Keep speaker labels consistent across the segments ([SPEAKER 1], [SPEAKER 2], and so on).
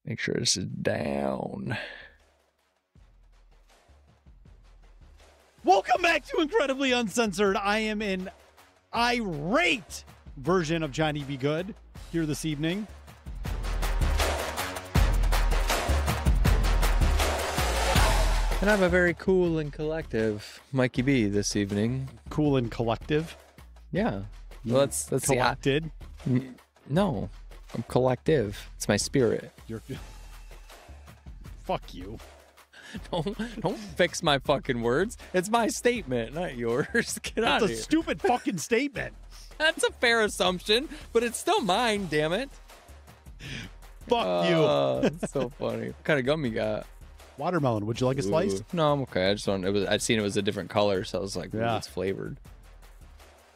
[SPEAKER 1] Make sure this is down.
[SPEAKER 2] Welcome back to Incredibly Uncensored. I am an irate version of Johnny Be Good here this evening.
[SPEAKER 1] And I'm a very cool and collective Mikey B this evening.
[SPEAKER 2] Cool and collective.
[SPEAKER 1] Yeah. Well, that's
[SPEAKER 2] collected.
[SPEAKER 1] No, I'm collective. It's my spirit.
[SPEAKER 2] Fuck you.
[SPEAKER 1] Don't fix my fucking words. It's my statement, not yours. Get out of here.
[SPEAKER 2] That's a stupid fucking statement.
[SPEAKER 1] That's a fair assumption, but it's still mine, damn it.
[SPEAKER 2] Fuck you.
[SPEAKER 1] It's so funny. What kind of gum you got?
[SPEAKER 2] Watermelon. Would you like a slice?
[SPEAKER 1] No, I'm okay. I just don't. I'd seen it was a different color, so I was like,
[SPEAKER 2] yeah,
[SPEAKER 1] it's flavored.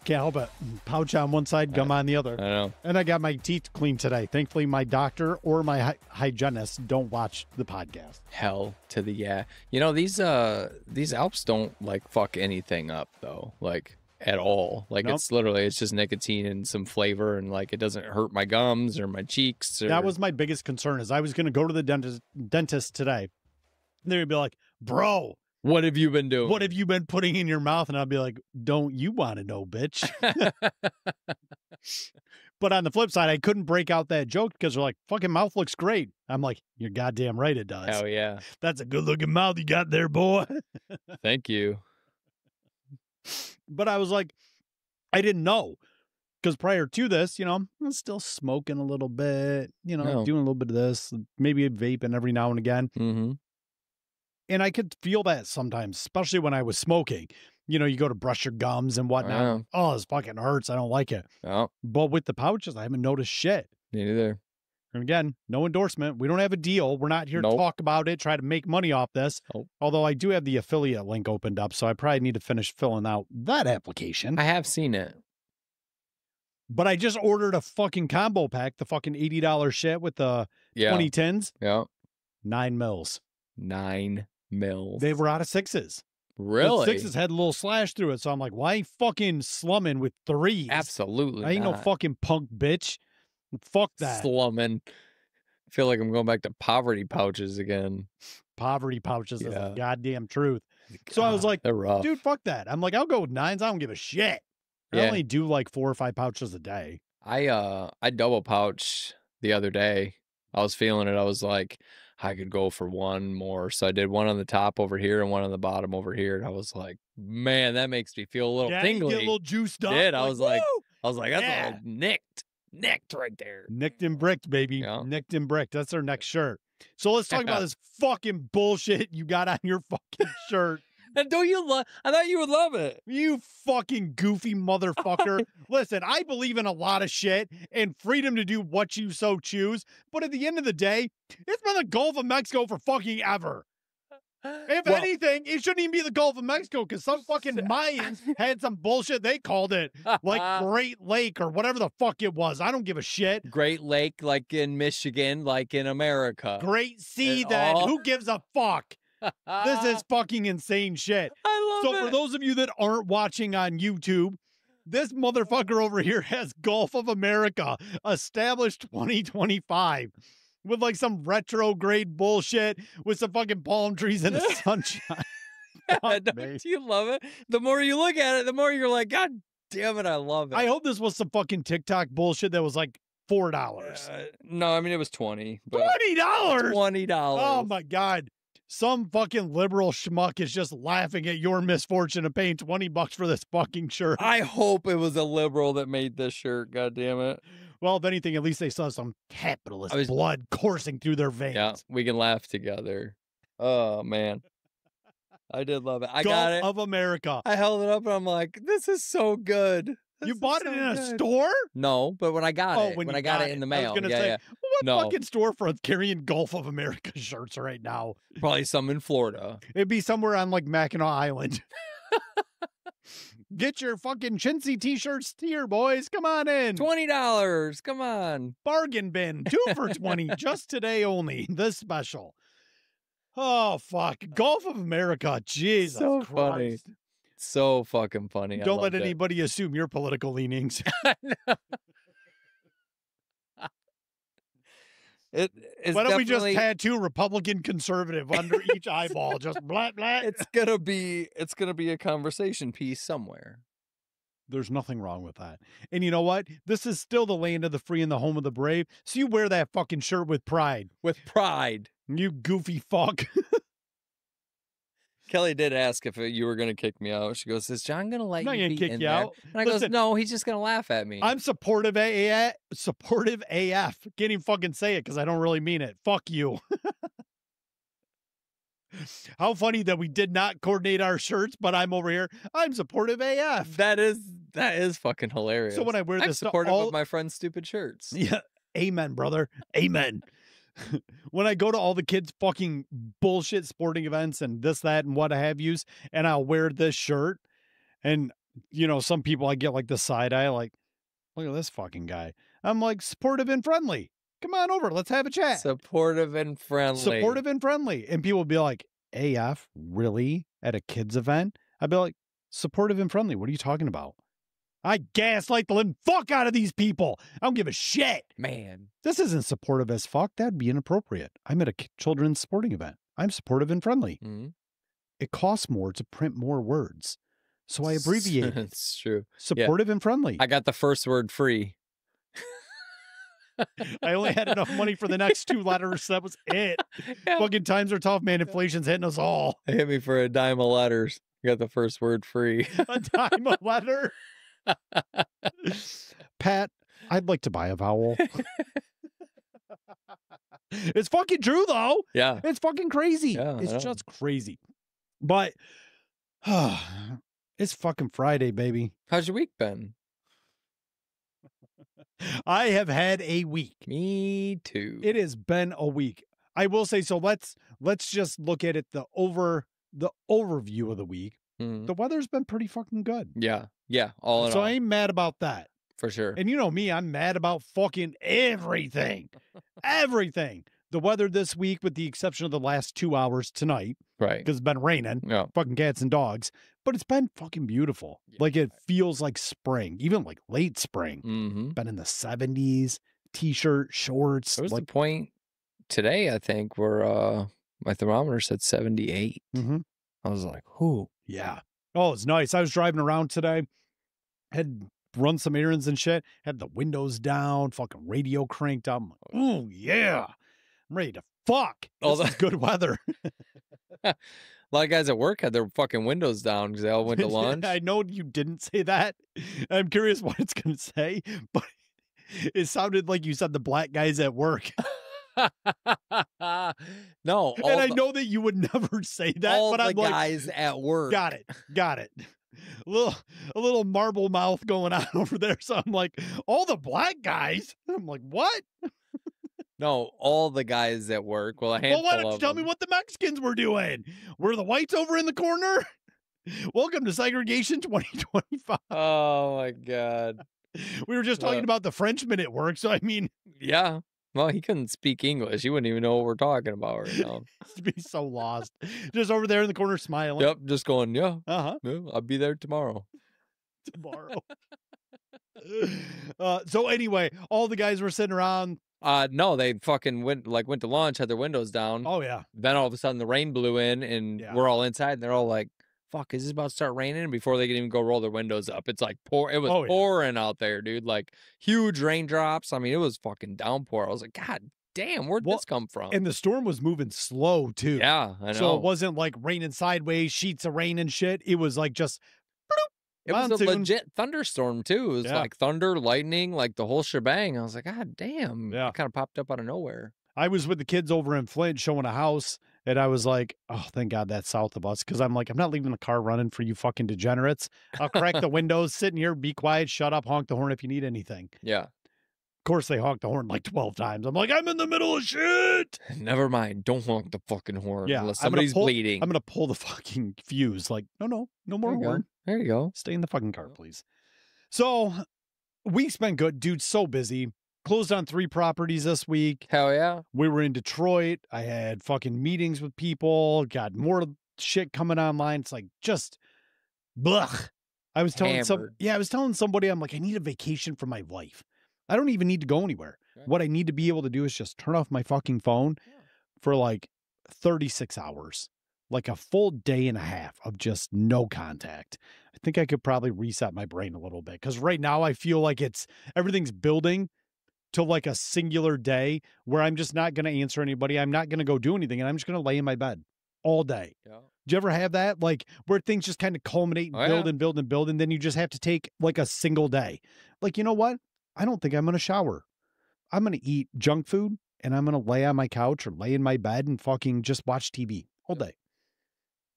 [SPEAKER 2] Can't help it. Pouch on one side, gum on the other.
[SPEAKER 1] I know.
[SPEAKER 2] And I got my teeth cleaned today. Thankfully, my doctor or my hygienist don't watch the podcast.
[SPEAKER 1] Hell to the yeah. You know, these Alps don't like fuck anything up though, like at all. Like nope. It's just nicotine and some flavor, and like it doesn't hurt my gums or my cheeks. Or...
[SPEAKER 2] That was my biggest concern. Is I was going to go to the dentist today. They would be like, bro,
[SPEAKER 1] what have you been doing?
[SPEAKER 2] What have you been putting in your mouth? And I'd be like, don't you want to know, bitch? But on the flip side, I couldn't break out that joke because they're like, fucking mouth looks great. I'm like, you're goddamn right it does.
[SPEAKER 1] Hell yeah.
[SPEAKER 2] That's a good looking mouth you got there, boy.
[SPEAKER 1] Thank you.
[SPEAKER 2] But I was like, I didn't know. Because prior to this, I was still smoking a little bit, doing a little bit of this, maybe vaping every now and again.
[SPEAKER 1] Mm-hmm.
[SPEAKER 2] And I could feel that sometimes, especially when I was smoking. You go to brush your gums and whatnot. Oh, this fucking hurts. I don't like it.
[SPEAKER 1] Oh.
[SPEAKER 2] But with the pouches, I haven't noticed shit.
[SPEAKER 1] Me neither.
[SPEAKER 2] And again, no endorsement. We don't have a deal. We're not here to talk about it, try to make money off this.
[SPEAKER 1] Nope.
[SPEAKER 2] Although I do have the affiliate link opened up, so I probably need to finish filling out that application.
[SPEAKER 1] I have seen it.
[SPEAKER 2] But I just ordered a fucking combo pack, the fucking $80 shit with the 20 tins.
[SPEAKER 1] Yeah.
[SPEAKER 2] 9 mils.
[SPEAKER 1] 9 mils.
[SPEAKER 2] They were out of 6s.
[SPEAKER 1] Really?
[SPEAKER 2] The 6s had a little slash through it. So I'm like, why fucking slumming with 3s?
[SPEAKER 1] Absolutely
[SPEAKER 2] I ain't no fucking punk bitch. Fuck that.
[SPEAKER 1] Slumming. I feel like I'm going back to poverty pouches again.
[SPEAKER 2] Poverty pouches is the goddamn truth. So I was like, dude, fuck that. I'm like, I'll go with 9s. I don't give a shit. I only do like 4 or 5 pouches a day.
[SPEAKER 1] I double pouch the other day. I was feeling it. I was like, I could go for one more. So I did one on the top over here and one on the bottom over here. And I was like, man, that makes me feel a little tingly.
[SPEAKER 2] Get a little juiced up.
[SPEAKER 1] I was like, that's like nicked right there.
[SPEAKER 2] Nicked and bricked, baby. Yeah. Nicked and bricked. That's our next shirt. So let's talk about this fucking bullshit you got on your fucking shirt.
[SPEAKER 1] And don't you love? I thought you would love it.
[SPEAKER 2] You fucking goofy motherfucker. Listen, I believe in a lot of shit and freedom to do what you so choose. But at the end of the day, it's been the Gulf of Mexico for fucking ever. If anything, it shouldn't even be the Gulf of Mexico because some fucking Mayans had some bullshit. They called it like Great Lake or whatever the fuck it was. I don't give a shit.
[SPEAKER 1] Great Lake, like in Michigan, like in America.
[SPEAKER 2] Great Sea, then. Who gives a fuck? This is fucking insane shit.
[SPEAKER 1] I love it.
[SPEAKER 2] So for those of you that aren't watching on YouTube, this motherfucker over here has Gulf of America established 2025 with like some retrograde bullshit with some fucking palm trees and the sunshine.
[SPEAKER 1] Don't you love it? The more you look at it, the more you're like, God damn it, I love it.
[SPEAKER 2] I hope this was some fucking TikTok bullshit that was like $4.
[SPEAKER 1] No, I mean it was $20.
[SPEAKER 2] $20?
[SPEAKER 1] $20.
[SPEAKER 2] Oh my God. Some fucking liberal schmuck is just laughing at your misfortune of paying $20 for this fucking shirt.
[SPEAKER 1] I hope it was a liberal that made this shirt. God damn it.
[SPEAKER 2] Well, if anything, at least they saw some capitalist blood coursing through their veins.
[SPEAKER 1] Yeah, we can laugh together. Oh, man. I did love it. I
[SPEAKER 2] Gulf
[SPEAKER 1] got it.
[SPEAKER 2] of America.
[SPEAKER 1] I held it up and I'm like, this is so good.
[SPEAKER 2] You bought it in a store?
[SPEAKER 1] No, but when I got it, when I got it in the mail.
[SPEAKER 2] I was going to say, what fucking storefront's carrying Gulf of America shirts right now?
[SPEAKER 1] Probably some in Florida.
[SPEAKER 2] It'd be somewhere on like Mackinac Island. Get your fucking chintzy t-shirts here, boys. Come on in.
[SPEAKER 1] $20. Come on.
[SPEAKER 2] Bargain bin. 2 for $20. Just today only. This special. Oh, fuck. Gulf of America. Jesus
[SPEAKER 1] so
[SPEAKER 2] Christ.
[SPEAKER 1] Funny. So fucking funny.
[SPEAKER 2] Don't let anybody assume your political leanings.
[SPEAKER 1] It is
[SPEAKER 2] Why don't we just
[SPEAKER 1] definitely
[SPEAKER 2] tattoo Republican conservative under each eyeball? Just blah, blah.
[SPEAKER 1] it's gonna be a conversation piece somewhere.
[SPEAKER 2] There's nothing wrong with that. And you know what? This is still the land of the free and the home of the brave. So you wear that fucking shirt with pride.
[SPEAKER 1] With pride.
[SPEAKER 2] You goofy fuck.
[SPEAKER 1] Kelly did ask if you were going to kick me out. She goes, "Is John going to let
[SPEAKER 2] I'm not
[SPEAKER 1] you
[SPEAKER 2] gonna
[SPEAKER 1] be
[SPEAKER 2] kick
[SPEAKER 1] in
[SPEAKER 2] you
[SPEAKER 1] there?"
[SPEAKER 2] out.
[SPEAKER 1] And I goes,
[SPEAKER 2] Listen,
[SPEAKER 1] "No, he's just going to laugh at me."
[SPEAKER 2] I'm supportive AF. Supportive AF. Can't even fucking say it because I don't really mean it. Fuck you. How funny that we did not coordinate our shirts, but I'm over here. I'm supportive AF.
[SPEAKER 1] That is fucking hilarious.
[SPEAKER 2] So when I wear
[SPEAKER 1] I'm
[SPEAKER 2] this to
[SPEAKER 1] supportive
[SPEAKER 2] all-
[SPEAKER 1] of my friend's stupid shirts.
[SPEAKER 2] Yeah. Amen, brother. Amen. When I go to all the kids' fucking bullshit sporting events and this, that, and what have yous, and I'll wear this shirt, and you know, some people I get like the side eye, like, look at this fucking guy. I'm like supportive and friendly. Come on over, let's have a chat.
[SPEAKER 1] Supportive and friendly.
[SPEAKER 2] Supportive and friendly. And people will be like, AF, really? At a kids event? I'd be like, supportive and friendly. What are you talking about? I gaslight the living fuck out of these people. I don't give a shit.
[SPEAKER 1] Man.
[SPEAKER 2] This isn't supportive as fuck. That'd be inappropriate. I'm at a children's sporting event. I'm supportive and friendly.
[SPEAKER 1] Mm-hmm.
[SPEAKER 2] It costs more to print more words. So I abbreviate it.
[SPEAKER 1] It's true.
[SPEAKER 2] Supportive and friendly.
[SPEAKER 1] I got the first word free.
[SPEAKER 2] I only had enough money for the next 2 letters. That was it.
[SPEAKER 1] Yeah.
[SPEAKER 2] Fucking times are tough, man. Inflation's hitting us all.
[SPEAKER 1] They hit me for a dime of letters. I got the first word free.
[SPEAKER 2] A dime a letter. Pat, I'd like to buy a vowel. It's fucking true, though.
[SPEAKER 1] Yeah.
[SPEAKER 2] It's fucking crazy.
[SPEAKER 1] Yeah,
[SPEAKER 2] It's just crazy. But it's fucking Friday, baby.
[SPEAKER 1] How's your week been?
[SPEAKER 2] I have had a week.
[SPEAKER 1] Me too.
[SPEAKER 2] It has been a week. I will say, so let's just look at it the overview of the week.
[SPEAKER 1] Mhm.
[SPEAKER 2] The weather's been pretty fucking good.
[SPEAKER 1] Yeah. Yeah. All in
[SPEAKER 2] So
[SPEAKER 1] all.
[SPEAKER 2] I ain't mad about that.
[SPEAKER 1] For sure.
[SPEAKER 2] And you know me, I'm mad about fucking everything. Everything. The weather this week, with the exception of the last 2 hours tonight,
[SPEAKER 1] Right.
[SPEAKER 2] because it's been raining,
[SPEAKER 1] Yeah.
[SPEAKER 2] fucking cats and dogs, but it's been fucking beautiful.
[SPEAKER 1] Yeah.
[SPEAKER 2] Like it feels like spring, even like late spring.
[SPEAKER 1] Mm-hmm.
[SPEAKER 2] Been in the 70s, t-shirt, shorts.
[SPEAKER 1] There was
[SPEAKER 2] like,
[SPEAKER 1] the point today, I think, where my thermometer said 78.
[SPEAKER 2] Mhm.
[SPEAKER 1] I was like, whoo.
[SPEAKER 2] Yeah. Oh, it's nice. I was driving around today, had run some errands and shit, had the windows down, fucking radio cranked up. I'm like, oh, yeah. I'm ready to fuck.
[SPEAKER 1] Oh,
[SPEAKER 2] This is good weather.
[SPEAKER 1] A lot of guys at work had their fucking windows down because they all went to lunch.
[SPEAKER 2] I know you didn't say that. I'm curious what it's going to say, but it sounded like you said the black guys at work.
[SPEAKER 1] No.
[SPEAKER 2] And I know that you would never say that,
[SPEAKER 1] all
[SPEAKER 2] but
[SPEAKER 1] the
[SPEAKER 2] I'm like,
[SPEAKER 1] guys at work.
[SPEAKER 2] got it. A little marble mouth going on over there. So I'm like, all the black guys. I'm like, what?
[SPEAKER 1] No, all the guys at work. Well, a handful
[SPEAKER 2] Well, why don't you
[SPEAKER 1] of
[SPEAKER 2] tell me
[SPEAKER 1] them.
[SPEAKER 2] what the Mexicans were doing? Were the whites over in the corner? Welcome to segregation 2025.
[SPEAKER 1] Oh my god.
[SPEAKER 2] We were just talking
[SPEAKER 1] Well-
[SPEAKER 2] about the Frenchmen at work. So I mean,
[SPEAKER 1] Yeah. Well, he couldn't speak English. He wouldn't even know what we're talking about right now.
[SPEAKER 2] to be so lost, just over there in the corner smiling.
[SPEAKER 1] Yep, just going, yeah,
[SPEAKER 2] Uh-huh.
[SPEAKER 1] yeah, I'll be there tomorrow.
[SPEAKER 2] Tomorrow. So anyway, all the guys were sitting around.
[SPEAKER 1] No, they fucking went to lunch, had their windows down.
[SPEAKER 2] Oh yeah.
[SPEAKER 1] Then all of a sudden the rain blew in and
[SPEAKER 2] Yeah.
[SPEAKER 1] we're all inside and they're all like, fuck, is this about to start raining? And before they can even go roll their windows up, it's like it was
[SPEAKER 2] Oh, yeah.
[SPEAKER 1] pouring out there, dude. Like huge raindrops. I mean, it was fucking downpour. I was like, God damn, where'd
[SPEAKER 2] Well,
[SPEAKER 1] this come from?
[SPEAKER 2] And the storm was moving slow too.
[SPEAKER 1] Yeah, I know.
[SPEAKER 2] So it wasn't like raining sideways, sheets of rain and shit. It was like just
[SPEAKER 1] It was a
[SPEAKER 2] monsoon.
[SPEAKER 1] legit thunderstorm too. It was
[SPEAKER 2] Yeah.
[SPEAKER 1] like thunder, lightning, like the whole shebang. I was like, God damn.
[SPEAKER 2] Yeah.
[SPEAKER 1] It kind of popped up out of nowhere.
[SPEAKER 2] I was with the kids over in Flint showing a house, and I was like, oh, thank God that's south of us. Because I'm like, I'm not leaving the car running for you fucking degenerates. I'll crack the windows, sit in here, be quiet, shut up, honk the horn if you need anything.
[SPEAKER 1] Yeah.
[SPEAKER 2] Of course, they honked the horn like 12 times. I'm like, I'm in the middle of shit.
[SPEAKER 1] Never mind. Don't honk the fucking horn
[SPEAKER 2] Yeah,
[SPEAKER 1] unless
[SPEAKER 2] I'm gonna
[SPEAKER 1] somebody's bleeding.
[SPEAKER 2] I'm going to pull the fucking fuse. Like, no more
[SPEAKER 1] There you go.
[SPEAKER 2] horn.
[SPEAKER 1] There you go.
[SPEAKER 2] Stay in the fucking car, please. So, week's been good. Dude, so busy. Closed on 3 properties this week.
[SPEAKER 1] Hell yeah.
[SPEAKER 2] We were in Detroit. I had fucking meetings with people. Got more shit coming online. It's like just, blech. I was telling
[SPEAKER 1] Hammered.
[SPEAKER 2] somebody, I'm like, I need a vacation from my life. I don't even need to go anywhere.
[SPEAKER 1] Right.
[SPEAKER 2] What I need to be able to do is just turn off my fucking phone for like 36 hours, like a full day and a half of just no contact. I think I could probably reset my brain a little bit because right now I feel like everything's building to like a singular day where I'm just not going to answer anybody. I'm not going to go do anything. And I'm just going to lay in my bed all day.
[SPEAKER 1] Yeah.
[SPEAKER 2] Do you ever have that? Like where things just kind of culminate and build
[SPEAKER 1] Yeah.
[SPEAKER 2] and build and build. And then you just have to take like a single day. Like, you know what? I don't think I'm going to shower. I'm going to eat junk food and I'm going to lay on my couch or lay in my bed and fucking just watch TV all day.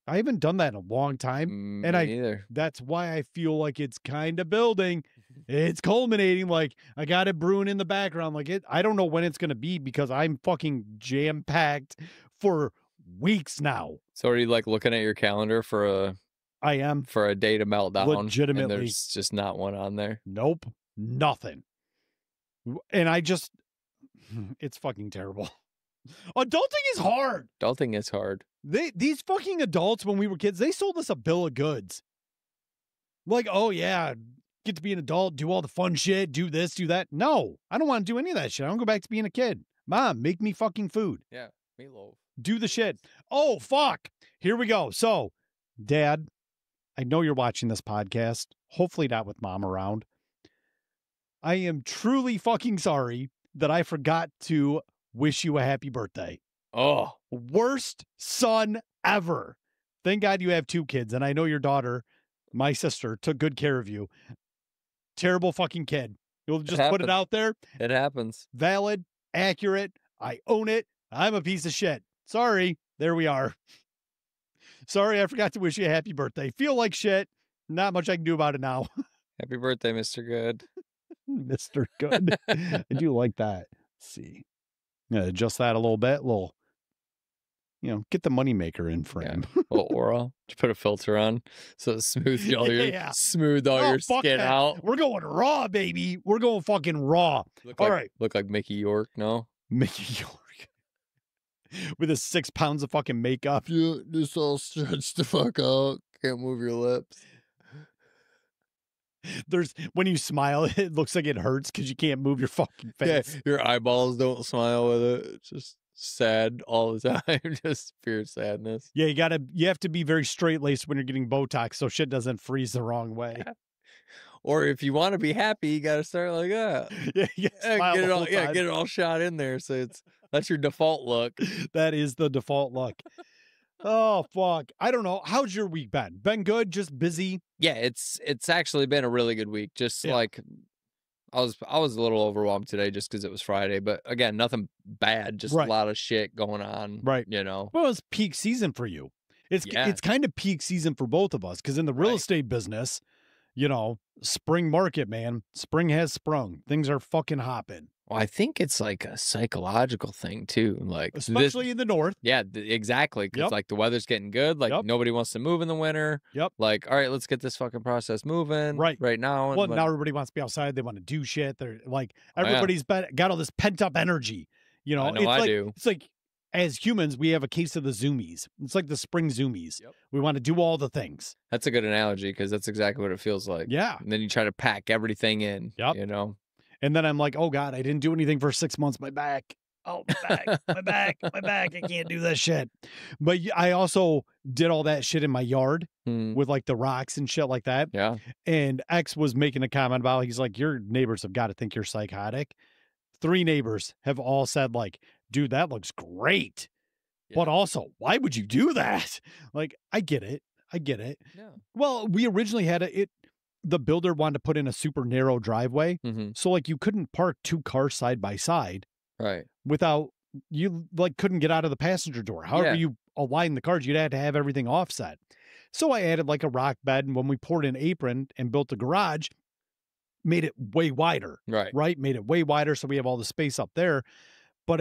[SPEAKER 2] I haven't done that in a long time.
[SPEAKER 1] Me neither.
[SPEAKER 2] That's why I feel like it's kind of building. It's culminating. Like I got it brewing in the background. Like I don't know when it's going to be because I'm fucking jam packed for weeks now.
[SPEAKER 1] So are you like looking at your calendar for
[SPEAKER 2] I am
[SPEAKER 1] a day to melt down?
[SPEAKER 2] legitimately.
[SPEAKER 1] And there's just not one on there.
[SPEAKER 2] Nope. Nothing. And it's fucking terrible. Adulting is hard.
[SPEAKER 1] Adulting is hard.
[SPEAKER 2] These fucking adults, when we were kids, they sold us a bill of goods. Like, oh yeah, get to be an adult, do all the fun shit, do this, do that. No, I don't want to do any of that shit. I don't go back to being a kid. Mom, make me fucking food.
[SPEAKER 1] Yeah, meatloaf.
[SPEAKER 2] Do the shit. Oh, fuck. Here we go. So, Dad, I know you're watching this podcast. Hopefully not with Mom around. I am truly fucking sorry that I forgot to wish you a happy birthday.
[SPEAKER 1] Oh.
[SPEAKER 2] Worst son ever. Thank God you have 2 kids. And I know your daughter, my sister, took good care of you. Terrible fucking kid. You'll just put it out there.
[SPEAKER 1] It happens.
[SPEAKER 2] Valid, accurate. I own it. I'm a piece of shit. Sorry. There we are. Sorry, I forgot to wish you a happy birthday. Feel like shit. Not much I can do about it now.
[SPEAKER 1] Happy birthday, Mr. Good.
[SPEAKER 2] Mr. Good. I do like that. Let's see. Adjust that a little bit. Get the moneymaker in frame.
[SPEAKER 1] Yeah. A little aura. Just put a filter on so it smooths smooth all your skin
[SPEAKER 2] that.
[SPEAKER 1] out.
[SPEAKER 2] We're going raw, baby. We're going fucking raw. Right.
[SPEAKER 1] Look like Mickey York, no?
[SPEAKER 2] Mickey York. With his 6 pounds of fucking makeup.
[SPEAKER 1] Yeah, just all stretched the fuck out. Can't move your lips.
[SPEAKER 2] When you smile, it looks like it hurts because you can't move your fucking face.
[SPEAKER 1] Yeah, your eyeballs don't smile with it. It's just sad all the time. Just pure sadness.
[SPEAKER 2] Yeah, you have to be very straight-laced when you're getting Botox so shit doesn't freeze the wrong way.
[SPEAKER 1] Or if you want to be happy, you got to start like that.
[SPEAKER 2] Yeah,
[SPEAKER 1] get it all shot in there. So that's your default look.
[SPEAKER 2] That is the default look. Oh, fuck. I don't know. How's your week been? Been good? Just busy?
[SPEAKER 1] Yeah, it's actually been a really good week. Just like I was a little overwhelmed today just because it was Friday. But again, nothing bad. Just a lot of shit going on.
[SPEAKER 2] Right.
[SPEAKER 1] Well,
[SPEAKER 2] it's peak season for you. It's kind of peak season for both of us because in the real estate business, spring market, man. Spring has sprung. Things are fucking hopping.
[SPEAKER 1] Well, I think it's like a psychological thing too, like
[SPEAKER 2] especially in the north.
[SPEAKER 1] Yeah, exactly. Because like the weather's getting good, like nobody wants to move in the winter.
[SPEAKER 2] Yep.
[SPEAKER 1] Like, all right, let's get this fucking process moving. Right now.
[SPEAKER 2] Well, now everybody wants to be outside. They want to do shit. They're like everybody's got all this pent up energy.
[SPEAKER 1] I know I do.
[SPEAKER 2] It's like as humans, we have a case of the zoomies. It's like the spring zoomies.
[SPEAKER 1] Yep.
[SPEAKER 2] We want to do all the things.
[SPEAKER 1] That's a good analogy because that's exactly what it feels like.
[SPEAKER 2] Yeah.
[SPEAKER 1] And then you try to pack everything in.
[SPEAKER 2] Yep. And then I'm like, oh God, I didn't do anything for 6 months. My back. Oh, my back. I can't do that shit. But I also did all that shit in my yard with like the rocks and shit like that.
[SPEAKER 1] Yeah.
[SPEAKER 2] And X was making a comment about, he's like, your neighbors have got to think you're psychotic. 3 neighbors have all said like, dude, that looks great. Yeah. But also, why would you do that? Like, I get it. Yeah. Well, we originally had the builder wanted to put in a super narrow driveway. Mm-hmm. So like you couldn't park 2 cars side by side.
[SPEAKER 1] Right.
[SPEAKER 2] Without, you like couldn't get out of the passenger door. However you align the cars, you'd have to have everything offset. So I added like a rock bed. And when we poured an apron and built the garage, made it way wider. Right. Made it way wider. So we have all the space up there. But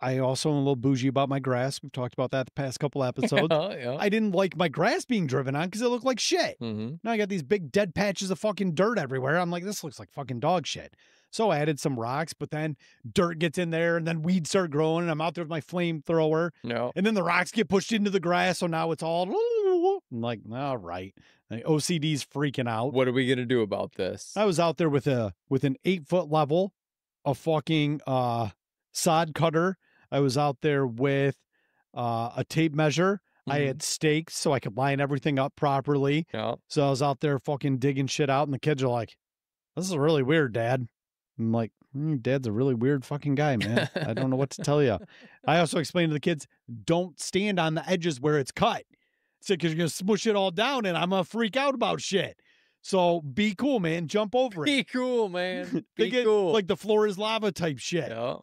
[SPEAKER 2] I also am a little bougie about my grass. We've talked about that the past couple episodes. Yeah. I didn't like my grass being driven on because it looked like shit. Mm-hmm. Now I got these big dead patches of fucking dirt everywhere. I'm like, this looks like fucking dog shit. So I added some rocks, but then dirt gets in there and then weeds start growing and I'm out there with my flamethrower.
[SPEAKER 1] No.
[SPEAKER 2] And then the rocks get pushed into the grass. So now it's all, I'm like, all right. OCD's freaking out.
[SPEAKER 1] What are we going to do about this?
[SPEAKER 2] I was out there with an 8-foot level a fucking sod cutter. I was out there with a tape measure. I had stakes so I could line everything up properly.
[SPEAKER 1] Yeah.
[SPEAKER 2] So I was out there fucking digging shit out, and the kids are like, "This is really weird, Dad." I'm like, Dad's a really weird fucking guy, man. I don't know what to tell you. I also explained to the kids, don't stand on the edges where it's cut. So, because you're going to smush it all down, and I'm going to freak out about shit. So be cool, man. Jump over it.
[SPEAKER 1] Be cool, man.
[SPEAKER 2] They
[SPEAKER 1] Be
[SPEAKER 2] get
[SPEAKER 1] cool.
[SPEAKER 2] like the floor is lava type shit.
[SPEAKER 1] Yeah.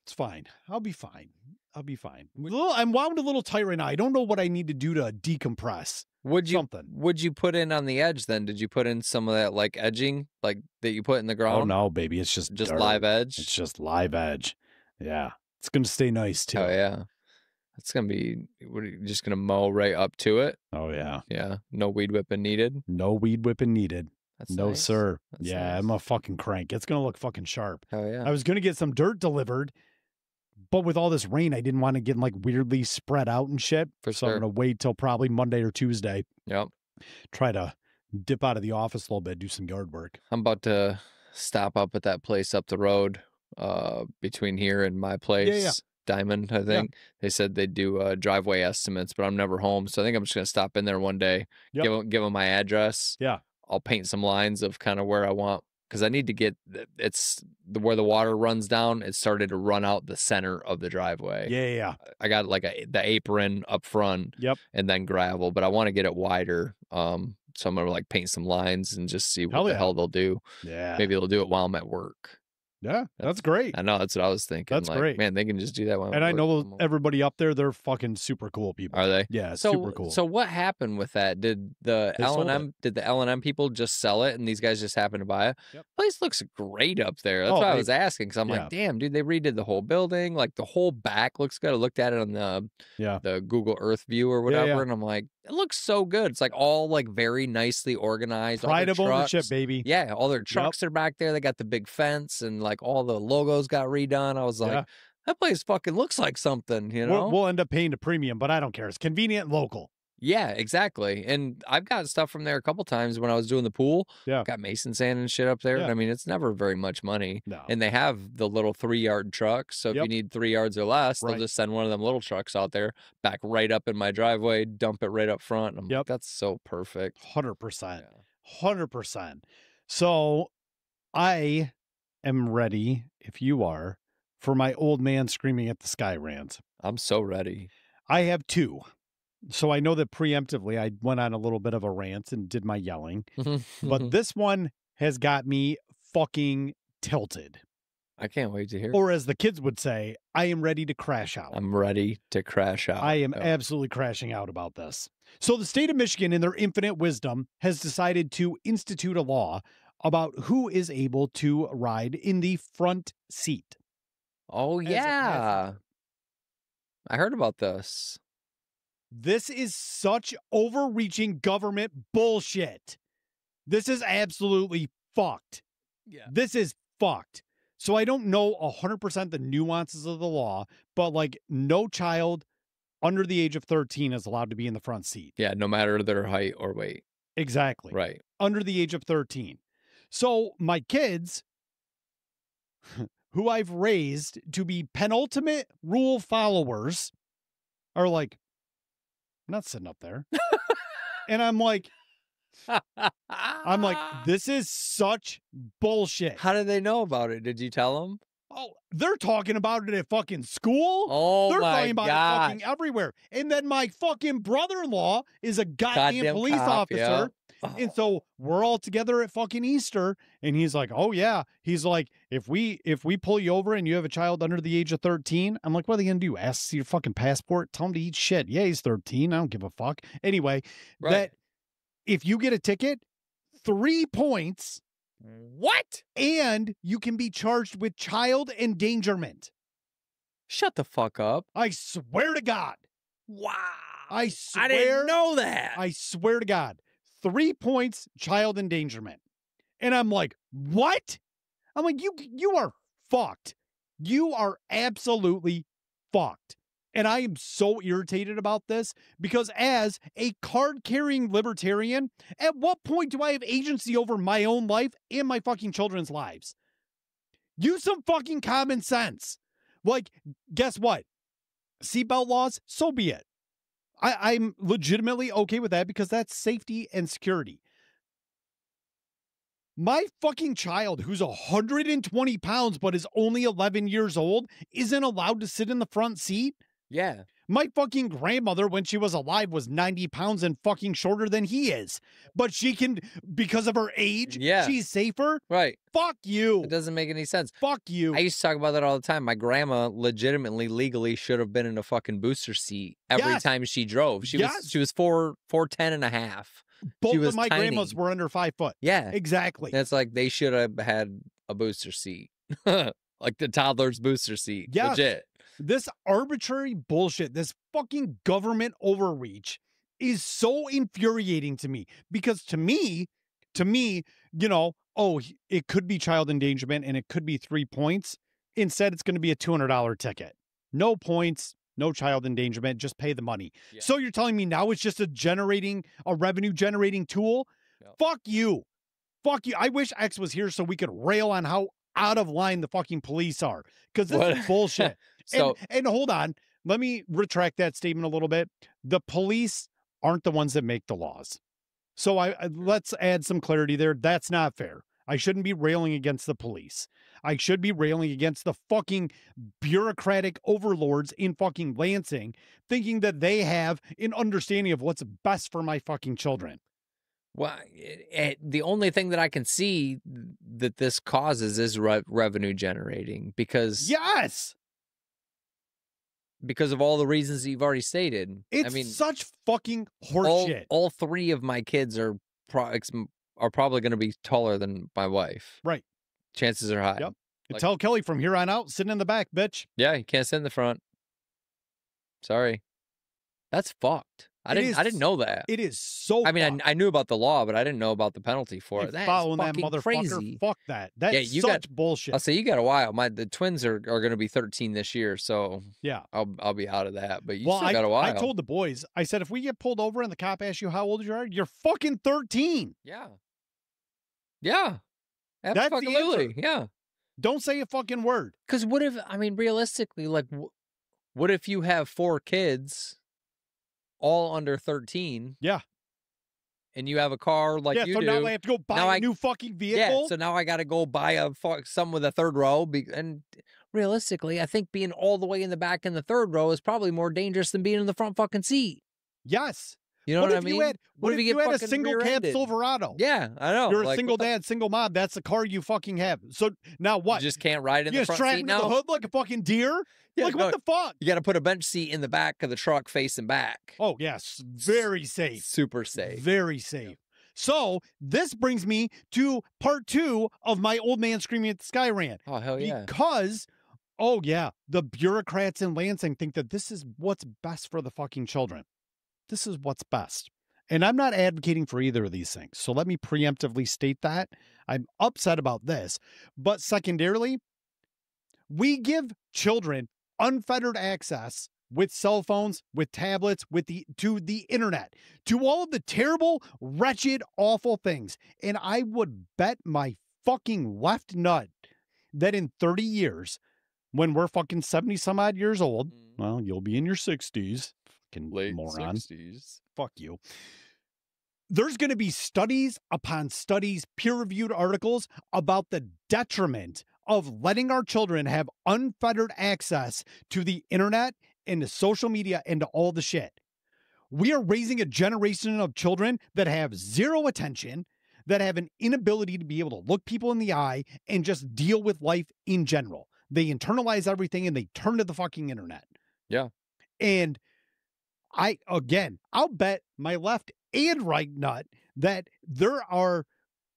[SPEAKER 2] It's fine. I'll be fine. I'm wound a little tight right now. I don't know what I need to do to decompress.
[SPEAKER 1] Would you put in on the edge then? Did you put in some of that like edging, like that you put in the ground?
[SPEAKER 2] Oh no, baby. It's just dirt.
[SPEAKER 1] live edge.
[SPEAKER 2] It's just live edge. Yeah. It's going to stay nice too.
[SPEAKER 1] Oh yeah. It's going to be, what are you just going to mow right up to it?
[SPEAKER 2] Oh yeah.
[SPEAKER 1] Yeah. No weed whipping needed.
[SPEAKER 2] No weed whipping needed.
[SPEAKER 1] That's
[SPEAKER 2] no,
[SPEAKER 1] nice.
[SPEAKER 2] sir.
[SPEAKER 1] That's
[SPEAKER 2] yeah,
[SPEAKER 1] nice.
[SPEAKER 2] I'm a fucking crank. It's going to look fucking sharp.
[SPEAKER 1] Oh yeah.
[SPEAKER 2] I was going to get some dirt delivered, but with all this rain, I didn't want to get like weirdly spread out and shit.
[SPEAKER 1] For
[SPEAKER 2] so
[SPEAKER 1] sure.
[SPEAKER 2] I'm going to wait till probably Monday or Tuesday.
[SPEAKER 1] Yep.
[SPEAKER 2] Try to dip out of the office a little bit, do some yard work.
[SPEAKER 1] I'm about to stop up at that place up the road, between here and my place.
[SPEAKER 2] Yeah.
[SPEAKER 1] Diamond, I think. They said they do driveway estimates, but I'm never home. So I think I'm just going to stop in there one day, give them my address.
[SPEAKER 2] Yeah.
[SPEAKER 1] I'll paint some lines of kind of where I want, because I need to get, where the water runs down, it started to run out the center of the driveway.
[SPEAKER 2] Yeah.
[SPEAKER 1] I got like the apron up front.
[SPEAKER 2] Yep.
[SPEAKER 1] And then gravel, but I want to get it wider. So I'm going to like paint some lines and just see what the hell they'll do.
[SPEAKER 2] Yeah.
[SPEAKER 1] Maybe they'll do it while I'm at work.
[SPEAKER 2] Yeah, that's great.
[SPEAKER 1] I know, that's what I was thinking.
[SPEAKER 2] That's
[SPEAKER 1] like,
[SPEAKER 2] great.
[SPEAKER 1] Man, they can just do that while I'm
[SPEAKER 2] And
[SPEAKER 1] at
[SPEAKER 2] I
[SPEAKER 1] work.
[SPEAKER 2] know everybody up there, they're fucking super cool people.
[SPEAKER 1] Are they?
[SPEAKER 2] Yeah, super cool.
[SPEAKER 1] So what happened with that? Did the L&M people just sell it and these guys just happened to buy it?
[SPEAKER 2] Yep.
[SPEAKER 1] Place looks great up there. That's why I was asking, because I'm like, damn, dude, they redid the whole building. Like the whole back looks good. I looked at it on the Google Earth view or whatever, and I'm like, it looks so good. It's like all like very nicely organized.
[SPEAKER 2] Pride of ownership, baby.
[SPEAKER 1] Yeah, all their trucks are back there. They got the big fence and like all the logos got redone. I was like, that place fucking looks like something, you know?
[SPEAKER 2] We'll end up paying a premium, but I don't care. It's convenient and local.
[SPEAKER 1] Yeah, exactly. And I've got stuff from there a couple times when I was doing the pool.
[SPEAKER 2] Yeah.
[SPEAKER 1] Got mason sand and shit up there.
[SPEAKER 2] Yeah.
[SPEAKER 1] I mean, it's never very much money.
[SPEAKER 2] No.
[SPEAKER 1] And they have the little 3-yard trucks. So if you need 3 yards or less, they'll
[SPEAKER 2] Right.
[SPEAKER 1] just send one of them little trucks out there, back right up in my driveway, dump it right up front. And I'm like, that's so perfect.
[SPEAKER 2] 100%. 100%. So I am ready, if you are, for my old man screaming at the sky rant.
[SPEAKER 1] I'm so ready.
[SPEAKER 2] I have two. So I know that preemptively I went on a little bit of a rant and did my yelling, but this one has got me fucking tilted.
[SPEAKER 1] I can't wait to hear.
[SPEAKER 2] Or as the kids would say, I am ready to crash out.
[SPEAKER 1] I'm ready to crash out.
[SPEAKER 2] I am absolutely crashing out about this. So the state of Michigan, in their infinite wisdom, has decided to institute a law about who is able to ride in the front seat.
[SPEAKER 1] Oh, yeah. I heard about this.
[SPEAKER 2] This is such overreaching government bullshit. This is absolutely fucked.
[SPEAKER 1] Yeah.
[SPEAKER 2] This is fucked. So I don't know 100% the nuances of the law, but like no child under the age of 13 is allowed to be in the front seat.
[SPEAKER 1] Yeah, no matter their height or weight.
[SPEAKER 2] Exactly.
[SPEAKER 1] Right.
[SPEAKER 2] Under the age of 13. So my kids, who I've raised to be penultimate rule followers, are like, I'm not sitting up there. And I'm like, this is such bullshit.
[SPEAKER 1] How did they know about it? Did you tell them?
[SPEAKER 2] Oh, they're talking about it at fucking school.
[SPEAKER 1] Oh,
[SPEAKER 2] they're
[SPEAKER 1] my
[SPEAKER 2] talking about
[SPEAKER 1] God.
[SPEAKER 2] it fucking everywhere. And then my fucking brother-in-law is a goddamn police
[SPEAKER 1] cop,
[SPEAKER 2] officer.
[SPEAKER 1] yeah.
[SPEAKER 2] And so we're all together at fucking Easter, and he's like, oh yeah. He's like, if we pull you over and you have a child under the age of 13, I'm like, what are they gonna do? Ask to see your fucking passport? Tell him to eat shit. Yeah, he's 13. I don't give a fuck. Anyway, that if you get a ticket, 3 points.
[SPEAKER 1] What?
[SPEAKER 2] And you can be charged with child endangerment.
[SPEAKER 1] Shut the fuck up.
[SPEAKER 2] I swear to God.
[SPEAKER 1] Wow.
[SPEAKER 2] I swear.
[SPEAKER 1] I didn't know that.
[SPEAKER 2] I swear to God. 3 points, child endangerment. And I'm like, what? I'm like, you are fucked. You are absolutely fucked. And I am so irritated about this because as a card-carrying libertarian, at what point do I have agency over my own life and my fucking children's lives? Use some fucking common sense. Like, guess what? Seatbelt laws, so be it. I'm legitimately okay with that because that's safety and security. My fucking child, who's 120 pounds but is only 11 years old, isn't allowed to sit in the front seat?
[SPEAKER 1] Yeah.
[SPEAKER 2] My fucking grandmother, when she was alive, was 90 pounds and fucking shorter than he is. But she can, because of her age,
[SPEAKER 1] Yeah.
[SPEAKER 2] she's safer?
[SPEAKER 1] Right.
[SPEAKER 2] Fuck you.
[SPEAKER 1] It doesn't make any sense.
[SPEAKER 2] Fuck you.
[SPEAKER 1] I used to talk about that all the time. My grandma legitimately, legally should have been in a fucking booster seat every
[SPEAKER 2] Yes.
[SPEAKER 1] time she drove. She was 4'10" and a half.
[SPEAKER 2] Both
[SPEAKER 1] was
[SPEAKER 2] of my
[SPEAKER 1] tiny.
[SPEAKER 2] grandmas were under 5 foot.
[SPEAKER 1] Yeah.
[SPEAKER 2] Exactly.
[SPEAKER 1] That's like they should have had a booster seat. Like the toddler's booster seat.
[SPEAKER 2] Yes.
[SPEAKER 1] Legit.
[SPEAKER 2] This arbitrary bullshit, this fucking government overreach is so infuriating to me because to me, you know, it could be child endangerment and it could be 3 points. Instead, it's going to be a $200 ticket. No points, no child endangerment, just pay the money.
[SPEAKER 1] Yeah.
[SPEAKER 2] So you're telling me now it's just a revenue generating tool?
[SPEAKER 1] Yep.
[SPEAKER 2] Fuck you. Fuck you. I wish X was here so we could rail on how out of line the fucking police are because this is bullshit.
[SPEAKER 1] So
[SPEAKER 2] and hold on, let me retract that statement a little bit. The police aren't the ones that make the laws. So let's add some clarity there. That's not fair. I shouldn't be railing against the police. I should be railing against the fucking bureaucratic overlords in fucking Lansing thinking that they have an understanding of what's best for my fucking children.
[SPEAKER 1] well, the only thing that I can see that this causes is revenue generating because
[SPEAKER 2] Yes.
[SPEAKER 1] Because of all the reasons that you've already stated.
[SPEAKER 2] It's
[SPEAKER 1] I mean,
[SPEAKER 2] such fucking horseshit.
[SPEAKER 1] all three of my kids are probably going to be taller than my wife.
[SPEAKER 2] Right.
[SPEAKER 1] Chances are high.
[SPEAKER 2] Yep. And tell Kelly from here on out, sitting in the back, bitch.
[SPEAKER 1] Yeah, you can't sit in the front. Sorry. That's fucked. I didn't know that.
[SPEAKER 2] It is so
[SPEAKER 1] I mean, I knew about the law, but I didn't know about the penalty for it. That's
[SPEAKER 2] following that
[SPEAKER 1] fucking
[SPEAKER 2] motherfucker.
[SPEAKER 1] crazy.
[SPEAKER 2] Fuck that. That's such bullshit.
[SPEAKER 1] I'll say you got a while. The twins are going to be 13 this year, so
[SPEAKER 2] yeah,
[SPEAKER 1] I'll be out of that. But you still got a while.
[SPEAKER 2] I told the boys, I said, if we get pulled over and the cop asks you how old you are, you're fucking 13.
[SPEAKER 1] Yeah. Yeah.
[SPEAKER 2] That's the answer.
[SPEAKER 1] Yeah.
[SPEAKER 2] Don't say a fucking word.
[SPEAKER 1] Because what if, I mean, realistically, like, what if you have 4 kids, all under 13?
[SPEAKER 2] Yeah.
[SPEAKER 1] And you have a car like you do.
[SPEAKER 2] Yeah, so now I have to go buy a new fucking vehicle?
[SPEAKER 1] Yeah, so now I got to go buy some with a third row. And realistically, I think being all the way in the back in the third row is probably more dangerous than being in the front fucking seat.
[SPEAKER 2] Yes.
[SPEAKER 1] You know what I mean?
[SPEAKER 2] What if you had a single cab Silverado?
[SPEAKER 1] Yeah, I know.
[SPEAKER 2] You're a single dad, single mom. That's the car you fucking have. So now what?
[SPEAKER 1] You just can't ride in the front seat now?
[SPEAKER 2] You the hood like a fucking deer?
[SPEAKER 1] Yeah,
[SPEAKER 2] like, what the fuck?
[SPEAKER 1] You got to put a bench seat in the back of the truck facing back.
[SPEAKER 2] Oh, yes. Very safe.
[SPEAKER 1] Super safe.
[SPEAKER 2] Very safe. Yeah. So this brings me to part 2 of my old man screaming at the sky rant.
[SPEAKER 1] Oh, hell yeah.
[SPEAKER 2] Because, oh yeah, the bureaucrats in Lansing think that this is what's best for the fucking children. This is what's best. And I'm not advocating for either of these things. So let me preemptively state that. I'm upset about this. But secondarily, we give children unfettered access with cell phones, with tablets, to the internet, to all of the terrible, wretched, awful things. And I would bet my fucking left nut that in 30 years, when we're fucking 70 some odd years old, well, you'll be in your 60s. Fucking
[SPEAKER 1] late
[SPEAKER 2] moron.
[SPEAKER 1] 60s.
[SPEAKER 2] Fuck you. There's going to be studies upon studies, peer-reviewed articles about the detriment of letting our children have unfettered access to the internet and to social media and to all the shit. We are raising a generation of children that have zero attention, that have an inability to be able to look people in the eye and just deal with life in general. They internalize everything and they turn to the fucking internet.
[SPEAKER 1] Yeah.
[SPEAKER 2] And I'll bet my left and right nut that there are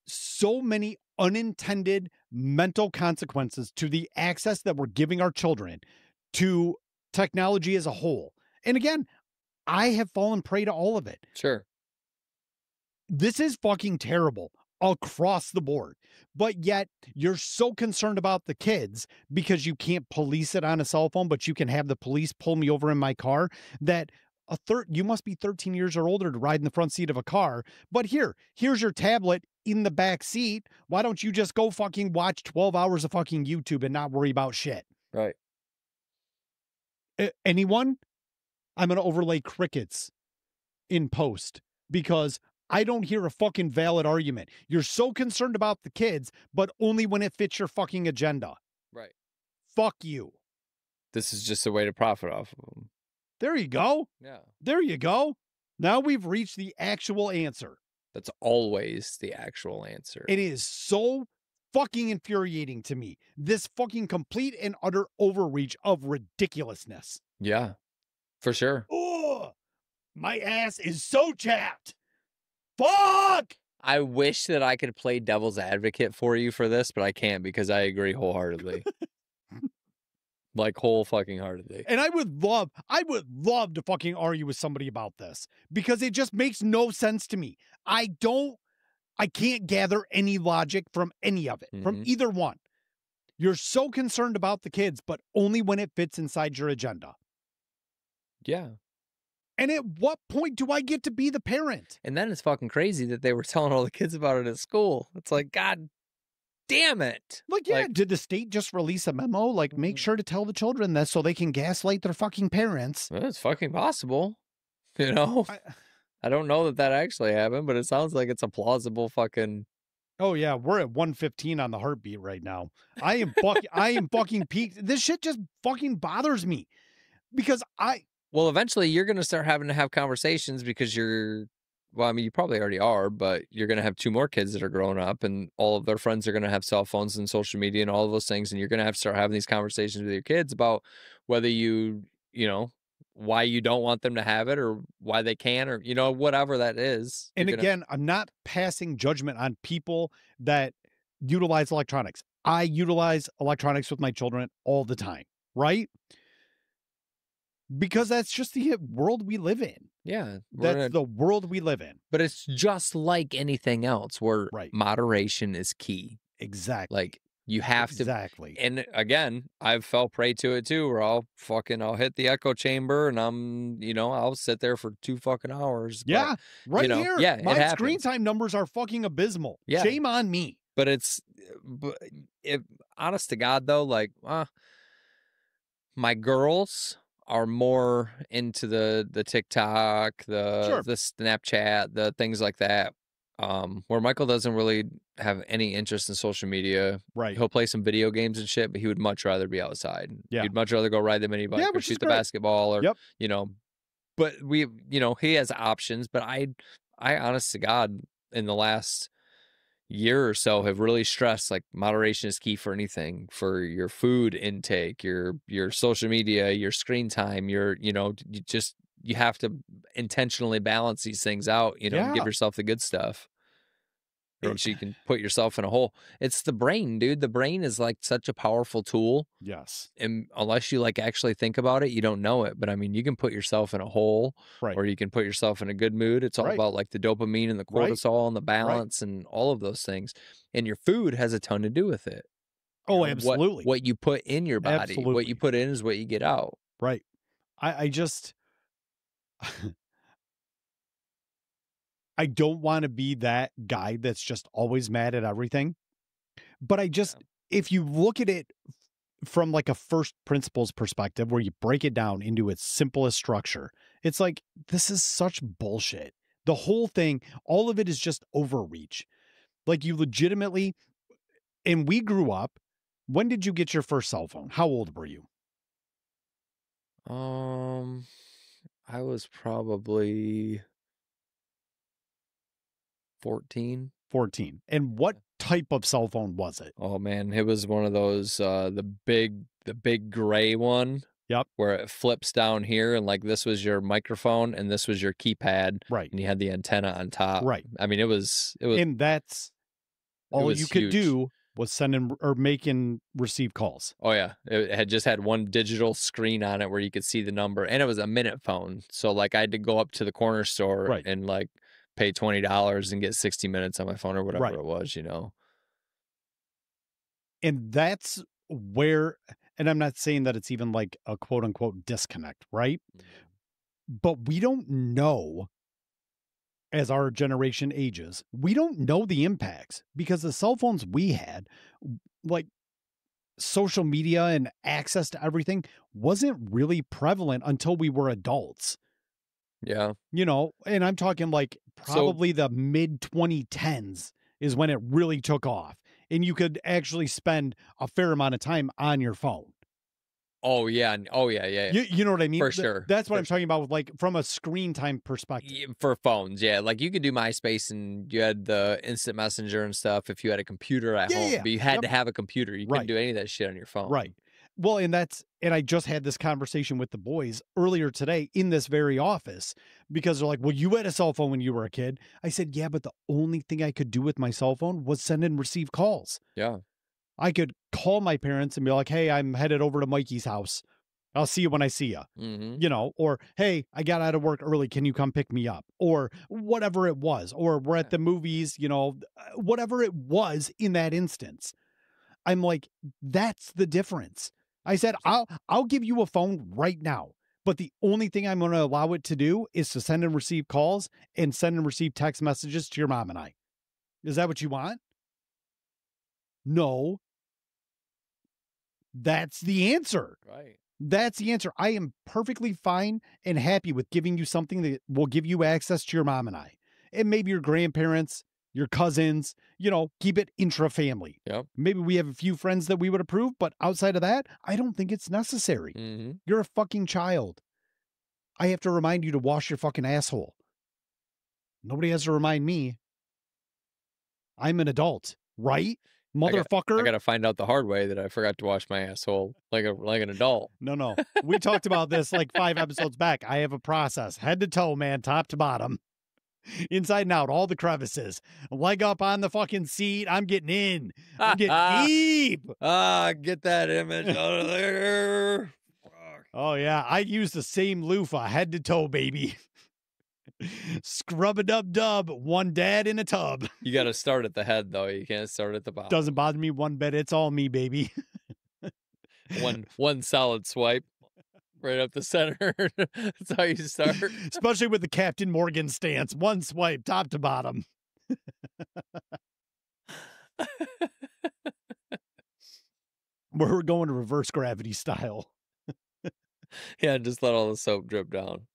[SPEAKER 2] so many unintended mental consequences to the access that we're giving our children to technology as a whole. And again, I have fallen prey to all of it.
[SPEAKER 1] Sure.
[SPEAKER 2] This is fucking terrible across the board. But yet you're so concerned about the kids because you can't police it on a cell phone, but you can have the police pull me over in my car that you must be 13 years or older to ride in the front seat of a car. But here's your tablet in the back seat. Why don't you just go fucking watch 12 hours of fucking YouTube and not worry about shit?
[SPEAKER 1] Right.
[SPEAKER 2] Anyone? I'm going to overlay crickets in post because I don't hear a fucking valid argument. You're so concerned about the kids, but only when it fits your fucking agenda.
[SPEAKER 1] Right.
[SPEAKER 2] Fuck you.
[SPEAKER 1] This is just a way to profit off of them.
[SPEAKER 2] There you go.
[SPEAKER 1] Yeah.
[SPEAKER 2] There you go. Now we've reached the actual answer.
[SPEAKER 1] That's always the actual answer.
[SPEAKER 2] It is so fucking infuriating to me. This fucking complete and utter overreach of ridiculousness.
[SPEAKER 1] Yeah, for sure.
[SPEAKER 2] Oh, my ass is so chapped. Fuck!
[SPEAKER 1] I wish that I could play devil's advocate for you for this, but I can't because I agree wholeheartedly. Like whole fucking heartedly.
[SPEAKER 2] And I would love to fucking argue with somebody about this because it just makes no sense to me. I can't gather any logic from any of it, from either one. You're so concerned about the kids, but only when it fits inside your agenda.
[SPEAKER 1] Yeah.
[SPEAKER 2] And at what point do I get to be the parent?
[SPEAKER 1] And then it's fucking crazy that they were telling all the kids about it at school. It's like, God damn it.
[SPEAKER 2] Like, yeah, did the state just release a memo? Like, make sure to tell the children this so they can gaslight their fucking parents.
[SPEAKER 1] Well, it's fucking possible. You know? I don't know that actually happened, but it sounds like it's a plausible fucking...
[SPEAKER 2] Oh, yeah, we're at 115 on the heartbeat right now. I am fucking peaked. This shit just fucking bothers me because
[SPEAKER 1] Well, eventually you're going to start having to have conversations because well, I mean, you probably already are, but you're going to have 2 more kids that are growing up and all of their friends are going to have cell phones and social media and all of those things. And you're going to have to start having these conversations with your kids about whether you know, why you don't want them to have it or why they can or, you know, whatever that is.
[SPEAKER 2] And again, I'm not passing judgment on people that utilize electronics. I utilize electronics with my children all the time, right? Because that's just the world we live in.
[SPEAKER 1] Yeah.
[SPEAKER 2] That's the world we live in.
[SPEAKER 1] But it's just like anything else where
[SPEAKER 2] Right.
[SPEAKER 1] moderation is key.
[SPEAKER 2] Exactly.
[SPEAKER 1] Like you have to.
[SPEAKER 2] Exactly.
[SPEAKER 1] And again, I've fell prey to it too, where I'll hit the echo chamber and I'll sit there for 2 fucking hours.
[SPEAKER 2] Yeah.
[SPEAKER 1] But,
[SPEAKER 2] Here.
[SPEAKER 1] Yeah.
[SPEAKER 2] My screen time numbers are fucking abysmal.
[SPEAKER 1] Yeah.
[SPEAKER 2] Shame on me.
[SPEAKER 1] But honest to God though, like, my girls are more into the TikTok, the Snapchat, the things like that. Where Michael doesn't really have any interest in social media.
[SPEAKER 2] Right.
[SPEAKER 1] He'll play some video games and shit, but he would much rather be outside.
[SPEAKER 2] Yeah.
[SPEAKER 1] He'd much rather go ride the mini bike or shoot the basketball or, but he has options, but I honest to God, in the last year or so have really stressed like moderation is key for anything, for your food intake, your social media, your screen time, you have to intentionally balance these things out, and give yourself the good stuff. Or else you can put yourself in a hole. It's the brain, dude. The brain is like such a powerful tool.
[SPEAKER 2] Yes.
[SPEAKER 1] And unless you like actually think about it, you don't know it. But I mean, you can put yourself in a hole, or you can put yourself in a good mood. It's all about like the dopamine and the cortisol and the balance and all of those things. And your food has a ton to do with it.
[SPEAKER 2] Oh, absolutely.
[SPEAKER 1] What you put in your body,
[SPEAKER 2] Absolutely.
[SPEAKER 1] what you put in is what you get out.
[SPEAKER 2] Right. I just, I don't want to be that guy that's just always mad at everything. But if you look at it from like a first principles perspective, where you break it down into its simplest structure, it's like, this is such bullshit. The whole thing, all of it is just overreach. Like you legitimately, and we grew up. When did you get your first cell phone? How old were you?
[SPEAKER 1] I was probably 14.
[SPEAKER 2] 14. And what type of cell phone was it?
[SPEAKER 1] Oh man, it was one of those the big gray one.
[SPEAKER 2] Yep.
[SPEAKER 1] Where it flips down here and like this was your microphone and this was your keypad.
[SPEAKER 2] Right.
[SPEAKER 1] And you had the antenna on top.
[SPEAKER 2] Right.
[SPEAKER 1] I mean, it was
[SPEAKER 2] and that's all you could do was send or make and receive calls.
[SPEAKER 1] Oh yeah. It had just had one digital screen on it where you could see the number, and it was a minute phone. So like I had to go up to the corner store and like pay $20 and get 60 minutes on my phone or whatever it was,
[SPEAKER 2] And that's where, and I'm not saying that it's even like a quote unquote disconnect, right? But we don't know as our generation ages, we don't know the impacts because the cell phones we had, like social media and access to everything, wasn't really prevalent until we were adults.
[SPEAKER 1] Yeah.
[SPEAKER 2] And I'm talking like
[SPEAKER 1] So,
[SPEAKER 2] probably the mid 2010s is when it really took off. And you could actually spend a fair amount of time on your phone.
[SPEAKER 1] oh yeah, oh yeah, yeah, yeah,
[SPEAKER 2] You know what I mean?
[SPEAKER 1] for sure,
[SPEAKER 2] That's what
[SPEAKER 1] for
[SPEAKER 2] I'm talking about with like from a screen time perspective.
[SPEAKER 1] for phones, yeah. Like you could do MySpace and you had the instant messenger and stuff if you had a computer at
[SPEAKER 2] Yeah, yeah,
[SPEAKER 1] home,
[SPEAKER 2] yeah.
[SPEAKER 1] but you had
[SPEAKER 2] Yep.
[SPEAKER 1] to have a computer. You couldn't
[SPEAKER 2] Right.
[SPEAKER 1] do any of that shit on your phone.
[SPEAKER 2] Right. Well, and I just had this conversation with the boys earlier today in this very office because they're like, well, you had a cell phone when you were a kid. I said, yeah, but the only thing I could do with my cell phone was send and receive calls.
[SPEAKER 1] Yeah.
[SPEAKER 2] I could call my parents and be like, hey, I'm headed over to Mikey's house. I'll see you when I see you.
[SPEAKER 1] Mm-hmm.
[SPEAKER 2] Or hey, I got out of work early. Can you come pick me up? Or whatever it was. Or we're at the movies, whatever it was in that instance. I'm like, that's the difference. I said, I'll give you a phone right now. But the only thing I'm going to allow it to do is to send and receive calls and send and receive text messages to your mom and I. Is that what you want? No, that's the answer.
[SPEAKER 1] Right.
[SPEAKER 2] That's the answer. I am perfectly fine and happy with giving you something that will give you access to your mom and I. And maybe your grandparents, your cousins, keep it intra-family.
[SPEAKER 1] Yep.
[SPEAKER 2] Maybe we have a few friends that we would approve, but outside of that, I don't think it's necessary.
[SPEAKER 1] Mm-hmm.
[SPEAKER 2] You're a fucking child. I have to remind you to wash your fucking asshole. Nobody has to remind me. I'm an adult, right? Motherfucker.
[SPEAKER 1] I gotta find out the hard way that I forgot to wash my asshole like an adult.
[SPEAKER 2] No. We talked about this like 5 episodes back. I have a process, head to toe, man, top to bottom, inside and out, all the crevices, leg up on the fucking seat. I'm getting in. I'm getting deep.
[SPEAKER 1] Get that image out of there. Fuck.
[SPEAKER 2] Oh yeah, I use the same loofah, head to toe, baby. Scrub a dub dub, one dad in a tub.
[SPEAKER 1] You got to start at the head though. You can't start at the bottom.
[SPEAKER 2] Doesn't bother me one bit. It's all me, baby.
[SPEAKER 1] One solid swipe right up the center. That's how you start.
[SPEAKER 2] Especially with the Captain Morgan stance. One swipe, top to bottom. We're going to reverse gravity style.
[SPEAKER 1] Yeah, just let all the soap drip down.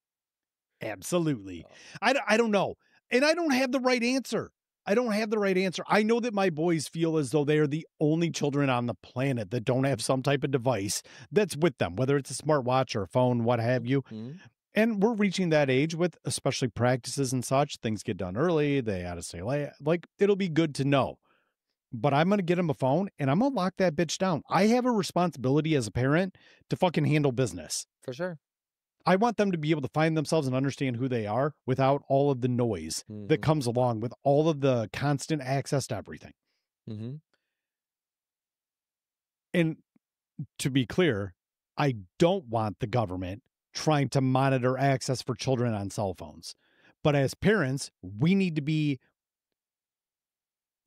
[SPEAKER 2] Absolutely. I don't know. And I don't have the right answer. I know that my boys feel as though they are the only children on the planet that don't have some type of device that's with them, whether it's a smartwatch or a phone, what have you.
[SPEAKER 1] Mm-hmm.
[SPEAKER 2] And we're reaching that age with especially practices and such. Things get done early. They had to say, like, it'll be good to know. But I'm going to get them a phone and I'm going to lock that bitch down. I have a responsibility as a parent to fucking handle business.
[SPEAKER 1] For sure.
[SPEAKER 2] I want them to be able to find themselves and understand who they are without all of the noise that comes along with all of the constant access to everything.
[SPEAKER 1] Mm-hmm.
[SPEAKER 2] And to be clear, I don't want the government trying to monitor access for children on cell phones. But as parents, we need to be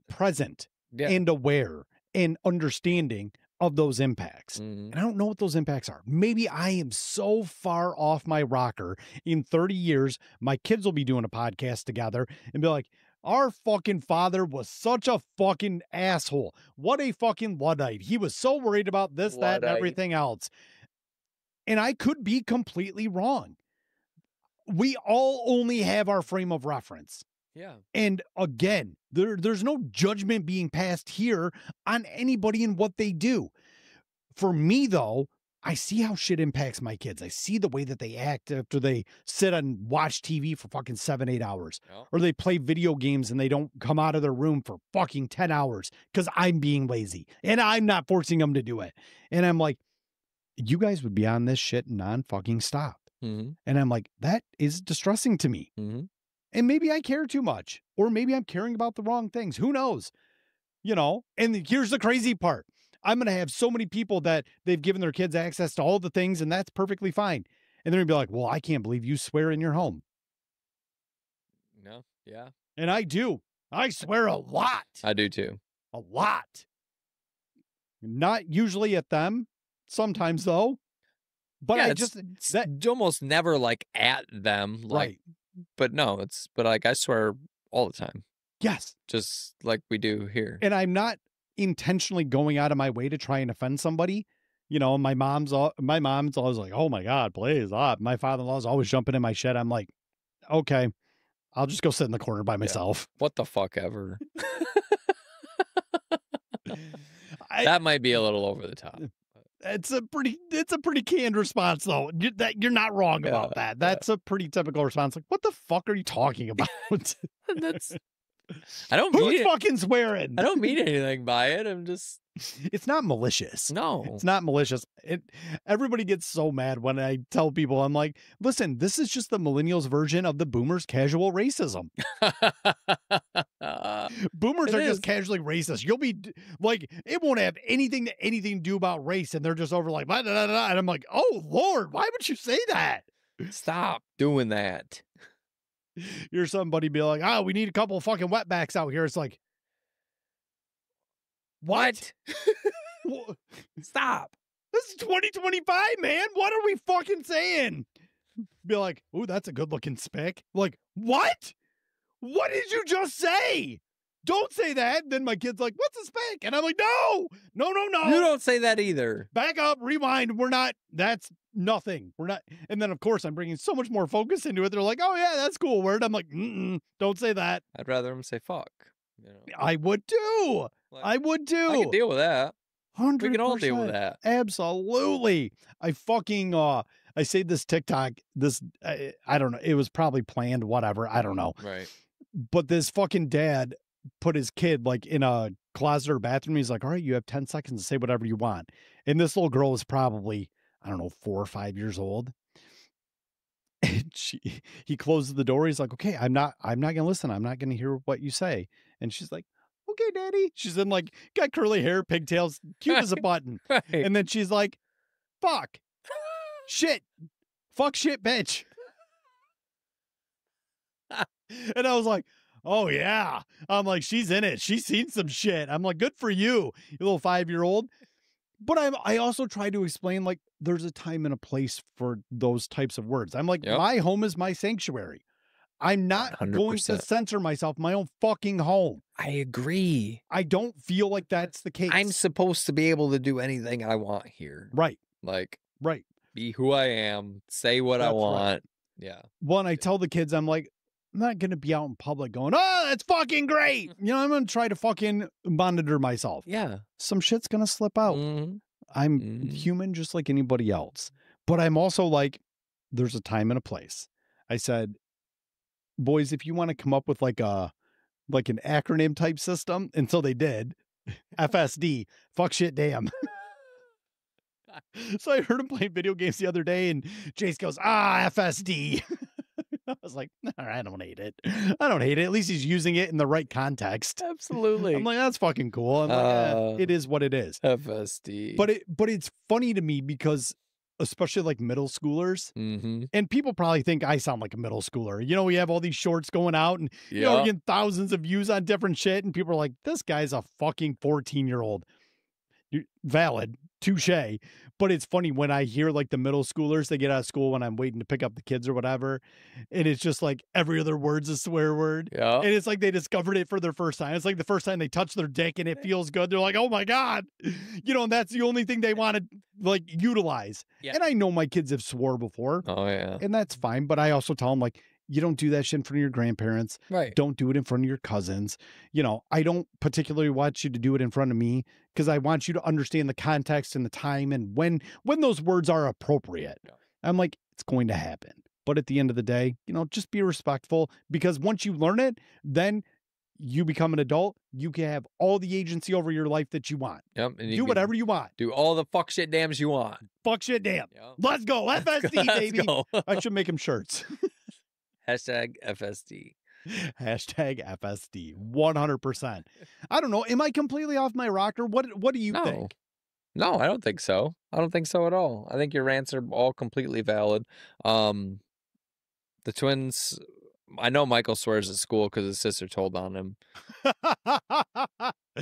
[SPEAKER 2] present and aware and understanding of those impacts.
[SPEAKER 1] Mm-hmm.
[SPEAKER 2] And I don't know what those impacts are. Maybe I am so far off my rocker. In 30 years, my kids will be doing a podcast together and be like, our fucking father was such a fucking asshole. What a fucking Luddite. He was so worried about this, that, and everything else. And I could be completely wrong. We all only have our frame of reference.
[SPEAKER 1] Yeah.
[SPEAKER 2] And again, there's no judgment being passed here on anybody and what they do. For me, though, I see how shit impacts my kids. I see the way that they act after they sit and watch TV for fucking 7-8 hours.
[SPEAKER 1] Oh.
[SPEAKER 2] Or they play video games and they don't come out of their room for fucking 10 hours because I'm being lazy and I'm not forcing them to do it. And I'm like, you guys would be on this shit non-fucking stop.
[SPEAKER 1] Mm-hmm.
[SPEAKER 2] And I'm like, that is distressing to me.
[SPEAKER 1] Mm-hmm.
[SPEAKER 2] And maybe I care too much, or maybe I'm caring about the wrong things. Who knows? And here's the crazy part. I'm going to have so many people that they've given their kids access to all the things, and that's perfectly fine. And they're going to be like, well, I can't believe you swear in your home.
[SPEAKER 1] No. Yeah.
[SPEAKER 2] And I do. I swear a lot.
[SPEAKER 1] I do too.
[SPEAKER 2] A lot. Not usually at them. Sometimes, though. But
[SPEAKER 1] yeah,
[SPEAKER 2] I
[SPEAKER 1] it's
[SPEAKER 2] just...
[SPEAKER 1] almost never like at them. Like,
[SPEAKER 2] right.
[SPEAKER 1] but no, but like I swear all the time,
[SPEAKER 2] Yes.
[SPEAKER 1] just like we do here.
[SPEAKER 2] And I'm not intentionally going out of my way to try and offend somebody. You know, my mom's always like, "Oh my God, please." My father-in-law's always jumping in my shed. I'm like, okay, I'll just go sit in the corner by myself.
[SPEAKER 1] What the fuck ever.
[SPEAKER 2] I,
[SPEAKER 1] That might be a little over the top.
[SPEAKER 2] it's a pretty canned response though. You're not wrong about that. That's a pretty typical response. Like, what the fuck are you talking about?
[SPEAKER 1] That's I don't mean
[SPEAKER 2] Who's
[SPEAKER 1] it.
[SPEAKER 2] fucking swearing?
[SPEAKER 1] I don't mean anything by it. I'm just
[SPEAKER 2] It's not malicious.
[SPEAKER 1] no.
[SPEAKER 2] It's not malicious. Everybody gets so mad when I tell people, I'm like, listen, this is just the millennials version of the boomers' casual racism. Boomers are just casually racist. You'll be like, it won't have anything to do about race, and they're just over like, blah, blah, blah, blah. And I'm like, oh Lord, why would you say that?
[SPEAKER 1] Stop doing that.
[SPEAKER 2] You're somebody be like, oh, we need a couple of fucking wetbacks out here. It's like, what?
[SPEAKER 1] Stop.
[SPEAKER 2] This is 2025, man. What are we fucking saying? Be like, ooh, that's a good looking spick. Like, what? What did you just say? Don't say that. Then my kid's like, what's a spick? And I'm like, no.
[SPEAKER 1] You don't say that either.
[SPEAKER 2] Back up, rewind. That's nothing. We're not. And then, of course, I'm bringing so much more focus into it. They're like, oh, yeah, that's a cool word. I'm like, don't say that.
[SPEAKER 1] I'd rather them say fuck. You know?
[SPEAKER 2] I would too.
[SPEAKER 1] Like,
[SPEAKER 2] I would too.
[SPEAKER 1] I can deal with that.
[SPEAKER 2] 100%.
[SPEAKER 1] We can all deal with that.
[SPEAKER 2] Absolutely. I fucking, I say this TikTok, I don't know. It was probably planned, whatever. I don't know.
[SPEAKER 1] Right.
[SPEAKER 2] But this fucking dad put his kid like in a closet or bathroom. He's like, all right, you have 10 seconds to say whatever you want. And this little girl was probably, I don't know, 4 or 5 years old. And he closes the door. He's like, okay, I'm not going to listen. I'm not going to hear what you say. And she's like, okay, daddy. She's in like, got curly hair, pigtails, cute as a button.
[SPEAKER 1] Right.
[SPEAKER 2] And then she's like, fuck, shit, fuck, shit, bitch. And I was like, oh yeah. I'm like, she's in it. She's seen some shit. I'm like, good for you, you little 5-year-old. But I also try to explain, like, there's a time and a place for those types of words. I'm like, my home is my sanctuary. I'm not
[SPEAKER 1] 100%.
[SPEAKER 2] going to censor myself in my own fucking home.
[SPEAKER 1] I agree.
[SPEAKER 2] I don't feel like that's the case.
[SPEAKER 1] I'm supposed to be able to do anything I want here.
[SPEAKER 2] Right.
[SPEAKER 1] Like,
[SPEAKER 2] right.
[SPEAKER 1] Be who I am, say what I want. Right. Yeah.
[SPEAKER 2] Well, and I tell the kids, I'm like, I'm not going to be out in public going, oh, that's fucking great. You know, I'm going to try to fucking monitor myself.
[SPEAKER 1] Yeah.
[SPEAKER 2] Some shit's going to slip out.
[SPEAKER 1] Mm-hmm.
[SPEAKER 2] I'm human just like anybody else. But I'm also like, there's a time and a place. I said, boys, if you want to come up with like an acronym type system, until they did, FSD, fuck, shit, damn. So I heard him playing video games the other day, and Jace goes, FSD. I was like, I don't hate it. I don't hate it. At least he's using it in the right context.
[SPEAKER 1] Absolutely.
[SPEAKER 2] I'm like, that's fucking cool. I'm like, it is what it is.
[SPEAKER 1] FSD.
[SPEAKER 2] But it's funny to me because, especially like middle schoolers, and people probably think I sound like a middle schooler. You know, we have all these shorts going out, and you know, we're getting thousands of views on different shit, and people are like, this guy's a fucking 14-year-old. Valid, touche. But it's funny when I hear like the middle schoolers, they get out of school when I'm waiting to pick up the kids or whatever, and it's just like every other word's a swear word.
[SPEAKER 1] Yeah.
[SPEAKER 2] And it's like they discovered it for their first time. It's like the first time they touch their dick and it feels good. They're like, oh my God. You know, and that's the only thing they want to like utilize. Yeah. And I know my kids have swore before.
[SPEAKER 1] Oh yeah.
[SPEAKER 2] And that's fine. But I also tell them, like, you don't do that shit in front of your grandparents.
[SPEAKER 1] Right.
[SPEAKER 2] Don't do it in front of your cousins. You know, I don't particularly want you to do it in front of me because I want you to understand the context and the time and when those words are appropriate. Yeah. I'm like, it's going to happen. But at the end of the day, you know, just be respectful, because once you learn it, then you become an adult. You can have all the agency over your life that you want.
[SPEAKER 1] Yep. And
[SPEAKER 2] do whatever you want.
[SPEAKER 1] Do all the fuck shit dams you want.
[SPEAKER 2] Fuck shit damn. Yep. Let's go. FSD, baby. Go. I should make them shirts.
[SPEAKER 1] Hashtag FSD.
[SPEAKER 2] Hashtag FSD. 100%. I don't know. Am I completely off my rocker? What do you think?
[SPEAKER 1] No, I don't think so. I don't think so at all. I think your rants are all completely valid. The twins, I know Michael swears at school because his sister told on him.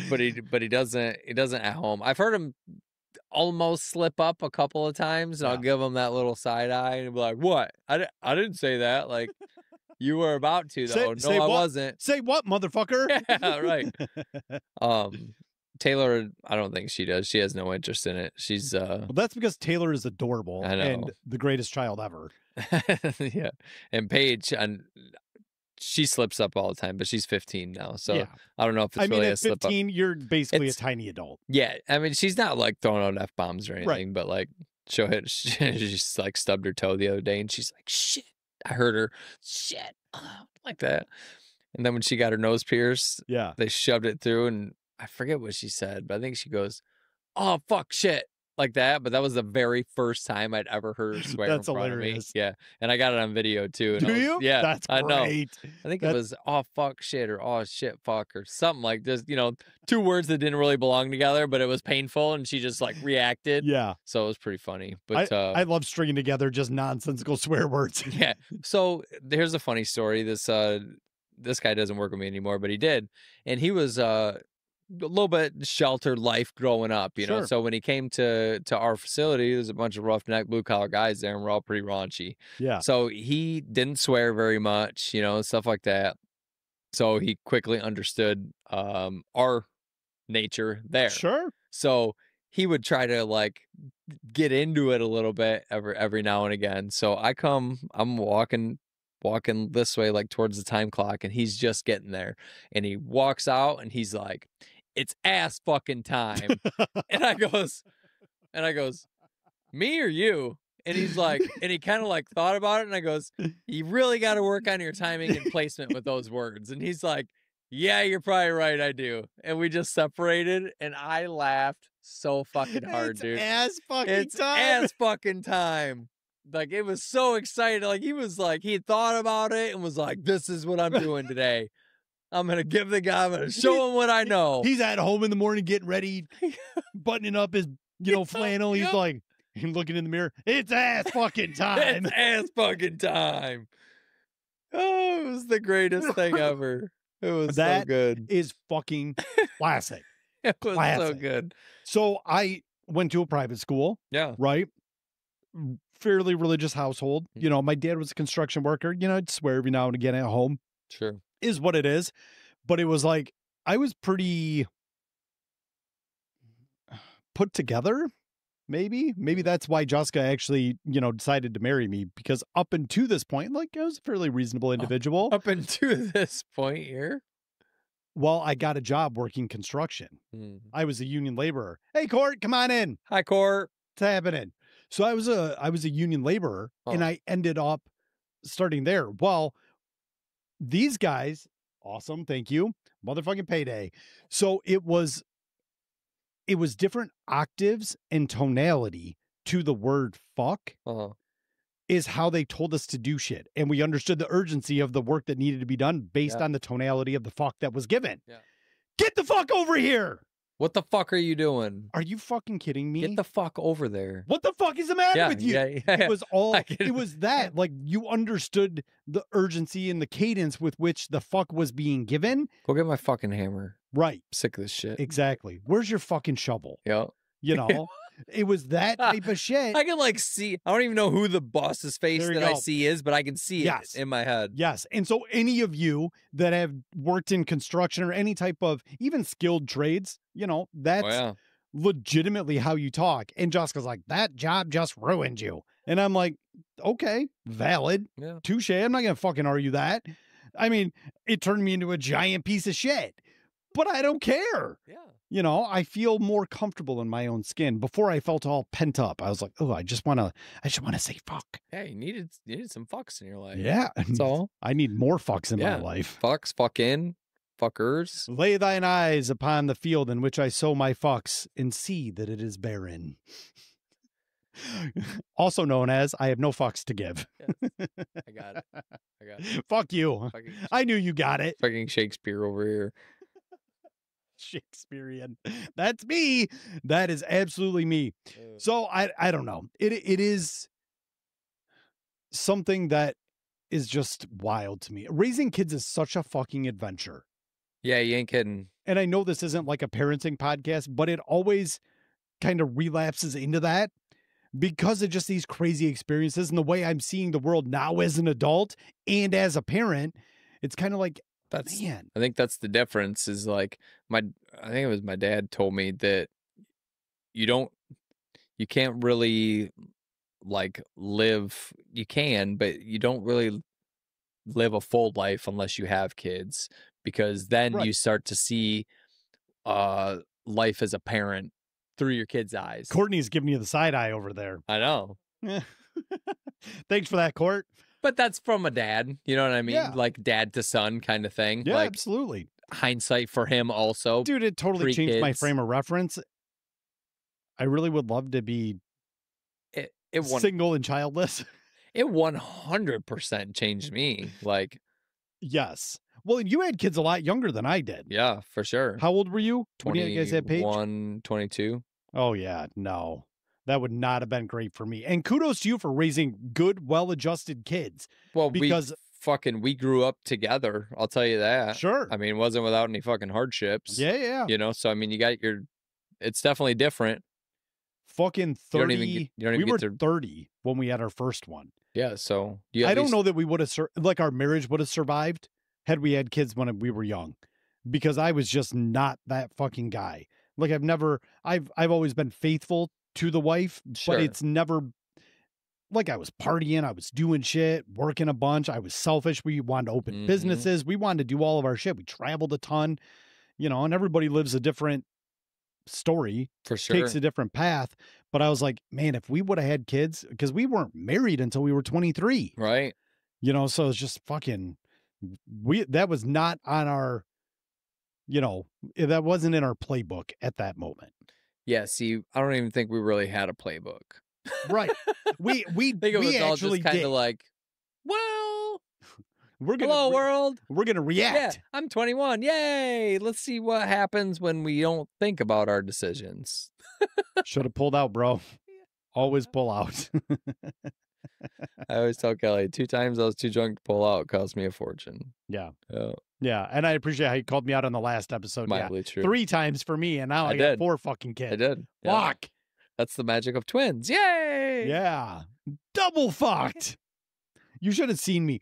[SPEAKER 1] but he doesn't at home. I've heard him almost slip up a couple of times, and I'll give him that little side eye and be like, what? I didn't say that. Like, You were about to though.
[SPEAKER 2] Say
[SPEAKER 1] No, I
[SPEAKER 2] what?
[SPEAKER 1] wasn't.
[SPEAKER 2] Say what, motherfucker?
[SPEAKER 1] Yeah, right. Taylor, I don't think she does. She has no interest in it. She's
[SPEAKER 2] Well, that's because Taylor is adorable
[SPEAKER 1] I know.
[SPEAKER 2] and the greatest child ever.
[SPEAKER 1] Yeah. And Paige, and she slips up all the time, but she's 15 now. So
[SPEAKER 2] Yeah.
[SPEAKER 1] I don't know if it's
[SPEAKER 2] I mean,
[SPEAKER 1] really a
[SPEAKER 2] at
[SPEAKER 1] slip up.
[SPEAKER 2] 15, you're basically
[SPEAKER 1] It's-
[SPEAKER 2] a tiny adult.
[SPEAKER 1] Yeah. I mean, she's not like throwing out F bombs or anything,
[SPEAKER 2] Right.
[SPEAKER 1] but like she'll hit, she's like stubbed her toe the other day and she's like, shit, I heard her. Shit. Like that. And then when she got her nose pierced,
[SPEAKER 2] Yeah.
[SPEAKER 1] they shoved it through and I forget what she said, but I think she goes, oh, fuck, shit. Like that. But that was the very first time I'd ever heard her swear
[SPEAKER 2] That's
[SPEAKER 1] in front
[SPEAKER 2] hilarious.
[SPEAKER 1] of me. Yeah. And I got it on video too. And
[SPEAKER 2] Do
[SPEAKER 1] I was,
[SPEAKER 2] you?
[SPEAKER 1] Yeah.
[SPEAKER 2] That's
[SPEAKER 1] I know.
[SPEAKER 2] great.
[SPEAKER 1] I think it was, oh, fuck, shit, or oh, shit, fuck, or something like this, you know, two words that didn't really belong together, but it was painful. And she just like reacted.
[SPEAKER 2] Yeah.
[SPEAKER 1] So it was pretty funny. But
[SPEAKER 2] I love stringing together just nonsensical swear words.
[SPEAKER 1] yeah. So here's a funny story. This guy doesn't work with me anymore, but he did. And he was a little bit sheltered life growing up, you know.
[SPEAKER 2] Sure.
[SPEAKER 1] So when he came to our facility, there's a bunch of roughneck blue collar guys there, and we're all pretty raunchy.
[SPEAKER 2] Yeah.
[SPEAKER 1] So he didn't swear very much, you know, stuff like that. So he quickly understood our nature there.
[SPEAKER 2] Sure.
[SPEAKER 1] So he would try to like get into it a little bit every now and again. So I'm walking this way, like towards the time clock, and he's just getting there. And he walks out and he's like, it's ass fucking time. and I goes, me or you? And he's like, and he kind of like thought about it, and I goes, you really got to work on your timing and placement with those words. And he's like, yeah, you're probably right, I do. And we just separated, and I laughed so fucking hard, dude.
[SPEAKER 2] Ass fucking
[SPEAKER 1] It's
[SPEAKER 2] time.
[SPEAKER 1] ass fucking time. Like, it was so excited. Like, he was like, he thought about it and was like, this is what I'm doing today. I'm going to give the guy, I'm going to show him what I know.
[SPEAKER 2] He's at home in the morning getting ready, buttoning up his, flannel. He's like, looking in the mirror. It's ass fucking time.
[SPEAKER 1] It's ass fucking time. Oh, it was the greatest thing ever. It was so good.
[SPEAKER 2] Is fucking classic.
[SPEAKER 1] It was so
[SPEAKER 2] classic.
[SPEAKER 1] good.
[SPEAKER 2] So I went to a private school.
[SPEAKER 1] Yeah.
[SPEAKER 2] Right? Fairly religious household. You know, my dad was a construction worker. You know, I'd swear every now and again at home.
[SPEAKER 1] Sure.
[SPEAKER 2] Is what it is. But it was like, I was pretty put together. Maybe that's why Jessica actually, decided to marry me, because up until this point, like, I was a fairly reasonable individual.
[SPEAKER 1] Up until this point here.
[SPEAKER 2] Well, I got a job working construction. I was a union laborer. Hey, Court, come on in.
[SPEAKER 1] Hi, Court.
[SPEAKER 2] What's happening? So I was a union laborer, and I ended up starting there. Well, these guys, awesome, thank you, motherfucking payday. So it was different octaves and tonality to the word fuck is how they told us to do shit. And we understood the urgency of the work that needed to be done based on the tonality of the fuck that was given.
[SPEAKER 1] Yeah.
[SPEAKER 2] Get the fuck over here.
[SPEAKER 1] What the fuck are you doing?
[SPEAKER 2] Are you fucking kidding me?
[SPEAKER 1] Get the fuck over there.
[SPEAKER 2] What the fuck is the matter with you?
[SPEAKER 1] Yeah.
[SPEAKER 2] It was it was that, like, you understood the urgency and the cadence with which the fuck was being given.
[SPEAKER 1] Go get my fucking hammer.
[SPEAKER 2] Right.
[SPEAKER 1] I'm sick of this shit.
[SPEAKER 2] Exactly. Where's your fucking shovel?
[SPEAKER 1] Yeah.
[SPEAKER 2] It was that type of shit.
[SPEAKER 1] I can like see, I don't even know who the boss's face that I see is, but I can see it in my head.
[SPEAKER 2] Yes. And so any of you that have worked in construction or any type of even skilled trades, that's legitimately how you talk. And Jessica's like, that job just ruined you. And I'm like, okay, valid.
[SPEAKER 1] Yeah.
[SPEAKER 2] Touche. I'm not going to fucking argue that. I mean, it turned me into a giant piece of shit, but I don't care.
[SPEAKER 1] Yeah.
[SPEAKER 2] I feel more comfortable in my own skin. Before I felt all pent up. I was like, oh, I just want to say fuck.
[SPEAKER 1] Yeah, you needed some fucks in your life.
[SPEAKER 2] Yeah.
[SPEAKER 1] That's all.
[SPEAKER 2] I need more fucks in my life.
[SPEAKER 1] Fucks, fucking, fuckers.
[SPEAKER 2] Lay thine eyes upon the field in which I sow my fucks and see that it is barren. Also known as I have no fucks to give.
[SPEAKER 1] Yes. I got it.
[SPEAKER 2] Fuck you. I knew you got it.
[SPEAKER 1] Fucking Shakespeare over here.
[SPEAKER 2] Shakespearean. That's me. That is absolutely me. So I don't know. It is something that is just wild to me. Raising kids is such a fucking adventure.
[SPEAKER 1] Yeah, you ain't kidding.
[SPEAKER 2] And I know this isn't like a parenting podcast, but it always kind of relapses into that. because of just these crazy experiences and the way I'm seeing the world now as an adult and as a parent. It's kind of like, man.
[SPEAKER 1] I think that's the difference is like I think it was my dad told me that you can't really like you can, but you don't really live a full life unless you have kids, because then
[SPEAKER 2] Right.
[SPEAKER 1] you start to see life as a parent through your kids' eyes.
[SPEAKER 2] Courtney's giving you the side eye over there.
[SPEAKER 1] I know.
[SPEAKER 2] Thanks for that, Court.
[SPEAKER 1] But that's from a dad, you know what I mean?
[SPEAKER 2] Yeah.
[SPEAKER 1] Like dad to son kind of thing.
[SPEAKER 2] Yeah,
[SPEAKER 1] like
[SPEAKER 2] absolutely.
[SPEAKER 1] hindsight for him also.
[SPEAKER 2] Dude, it totally changed my
[SPEAKER 1] pre-kids.
[SPEAKER 2] frame of reference. I really would love to be single and childless.
[SPEAKER 1] It 100% changed me. Like,
[SPEAKER 2] yes. Well, and you had kids a lot younger than I did.
[SPEAKER 1] yeah, for sure.
[SPEAKER 2] How old were you when you guys had Paige?
[SPEAKER 1] 22.
[SPEAKER 2] Oh, yeah. No, that would not have been great for me. And kudos to you for raising good, well-adjusted kids.
[SPEAKER 1] Well,
[SPEAKER 2] because
[SPEAKER 1] we grew up together. I'll tell you that.
[SPEAKER 2] Sure.
[SPEAKER 1] I mean, it wasn't without any fucking hardships.
[SPEAKER 2] Yeah.
[SPEAKER 1] You know, so I mean, it's definitely different.
[SPEAKER 2] Fucking 30.
[SPEAKER 1] You don't even
[SPEAKER 2] we were
[SPEAKER 1] get to,
[SPEAKER 2] 30 when we had our first one.
[SPEAKER 1] Yeah, so
[SPEAKER 2] I don't know that we would have like our marriage would have survived had we had kids when we were young, because I was just not that fucking guy. Like I've always been faithful to the wife,
[SPEAKER 1] Sure.
[SPEAKER 2] but it's never like I was partying, I was doing shit, working a bunch. I was selfish. We wanted to open businesses. We wanted to do all of our shit. We traveled a ton, you know, and everybody lives a different story,
[SPEAKER 1] for sure,
[SPEAKER 2] takes a different path. But I was like, man, if we would have had kids, because we weren't married until we were 23,
[SPEAKER 1] right?
[SPEAKER 2] You know, so it's just fucking, that was not on our, you know, that wasn't in our playbook at that moment.
[SPEAKER 1] Yeah, see, I don't even think we really had a playbook.
[SPEAKER 2] Right. We
[SPEAKER 1] think it was all just kind of like, well, hello world.
[SPEAKER 2] We're gonna react.
[SPEAKER 1] Yeah, I'm 21. Yay! Let's see what happens when we don't think about our decisions.
[SPEAKER 2] Should have pulled out, bro. Always pull out.
[SPEAKER 1] I always tell Kelly, 2 times I was too drunk to pull out. It cost me a fortune.
[SPEAKER 2] Yeah.
[SPEAKER 1] Oh.
[SPEAKER 2] Yeah. And I appreciate how you called me out on the last episode.
[SPEAKER 1] Mildly true.
[SPEAKER 2] 3 times for me, and now I got 4 fucking kids.
[SPEAKER 1] I did.
[SPEAKER 2] Fuck.
[SPEAKER 1] Yeah. That's the magic of twins. Yay!
[SPEAKER 2] Yeah. Double fucked. You should have seen me.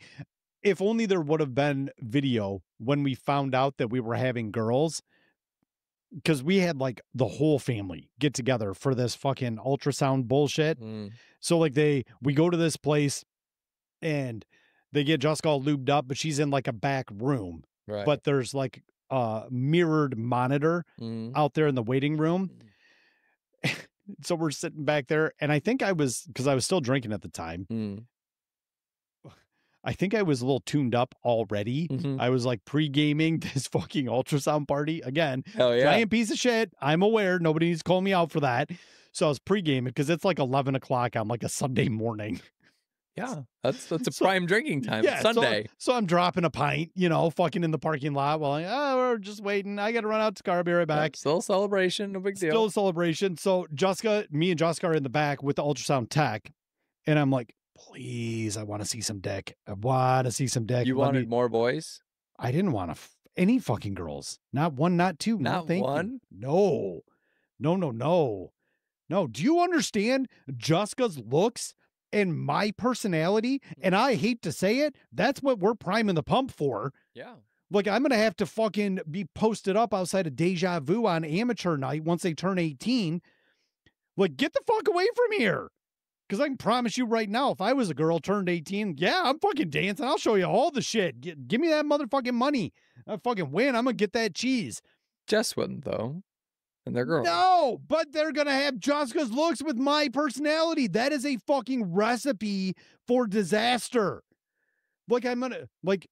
[SPEAKER 2] If only there would have been video when we found out that we were having girls, because we had like the whole family get together for this fucking ultrasound bullshit. So like we go to this place and they get Jessica all lubed up, but she's in like a back room.
[SPEAKER 1] Right.
[SPEAKER 2] But there's like a mirrored monitor out there in the waiting room. So we're sitting back there, and I think because I was still drinking at the time. I think I was a little tuned up already. I was like pre-gaming this fucking ultrasound party. Again,
[SPEAKER 1] hell yeah.
[SPEAKER 2] Giant piece of shit. I'm aware. Nobody needs to call me out for that. So I was pre-gaming because it's like 11 o'clock on like a Sunday morning.
[SPEAKER 1] Yeah, that's a prime drinking time. Yeah, Sunday.
[SPEAKER 2] So I'm dropping a pint, you know, fucking in the parking lot while we're just waiting. I got to run out to car, be right back.
[SPEAKER 1] Yeah, still a celebration, no big deal.
[SPEAKER 2] Still a celebration. So me and Jessica are in the back with the ultrasound tech, and I'm like, please, I want to see some dick. I want to see some dick.
[SPEAKER 1] You wanted more boys?
[SPEAKER 2] I didn't want any fucking girls. Not one, not two.
[SPEAKER 1] Not one?
[SPEAKER 2] No. No. Do you understand Jessica's looks and my personality? And I hate to say it, that's what we're priming the pump for.
[SPEAKER 1] Yeah.
[SPEAKER 2] Like, I'm going to have to fucking be posted up outside of Deja Vu on amateur night once they turn 18. Like, get the fuck away from here. Because I can promise you right now, if I was a girl turned 18, yeah, I'm fucking dancing. I'll show you all the shit. Give me that motherfucking money. I fucking win. I'm going to get that cheese.
[SPEAKER 1] Jess wouldn't, though. And they're girls.
[SPEAKER 2] No, but they're going to have Jessica's looks with my personality. That is a fucking recipe for disaster. Like, I'm going to, like,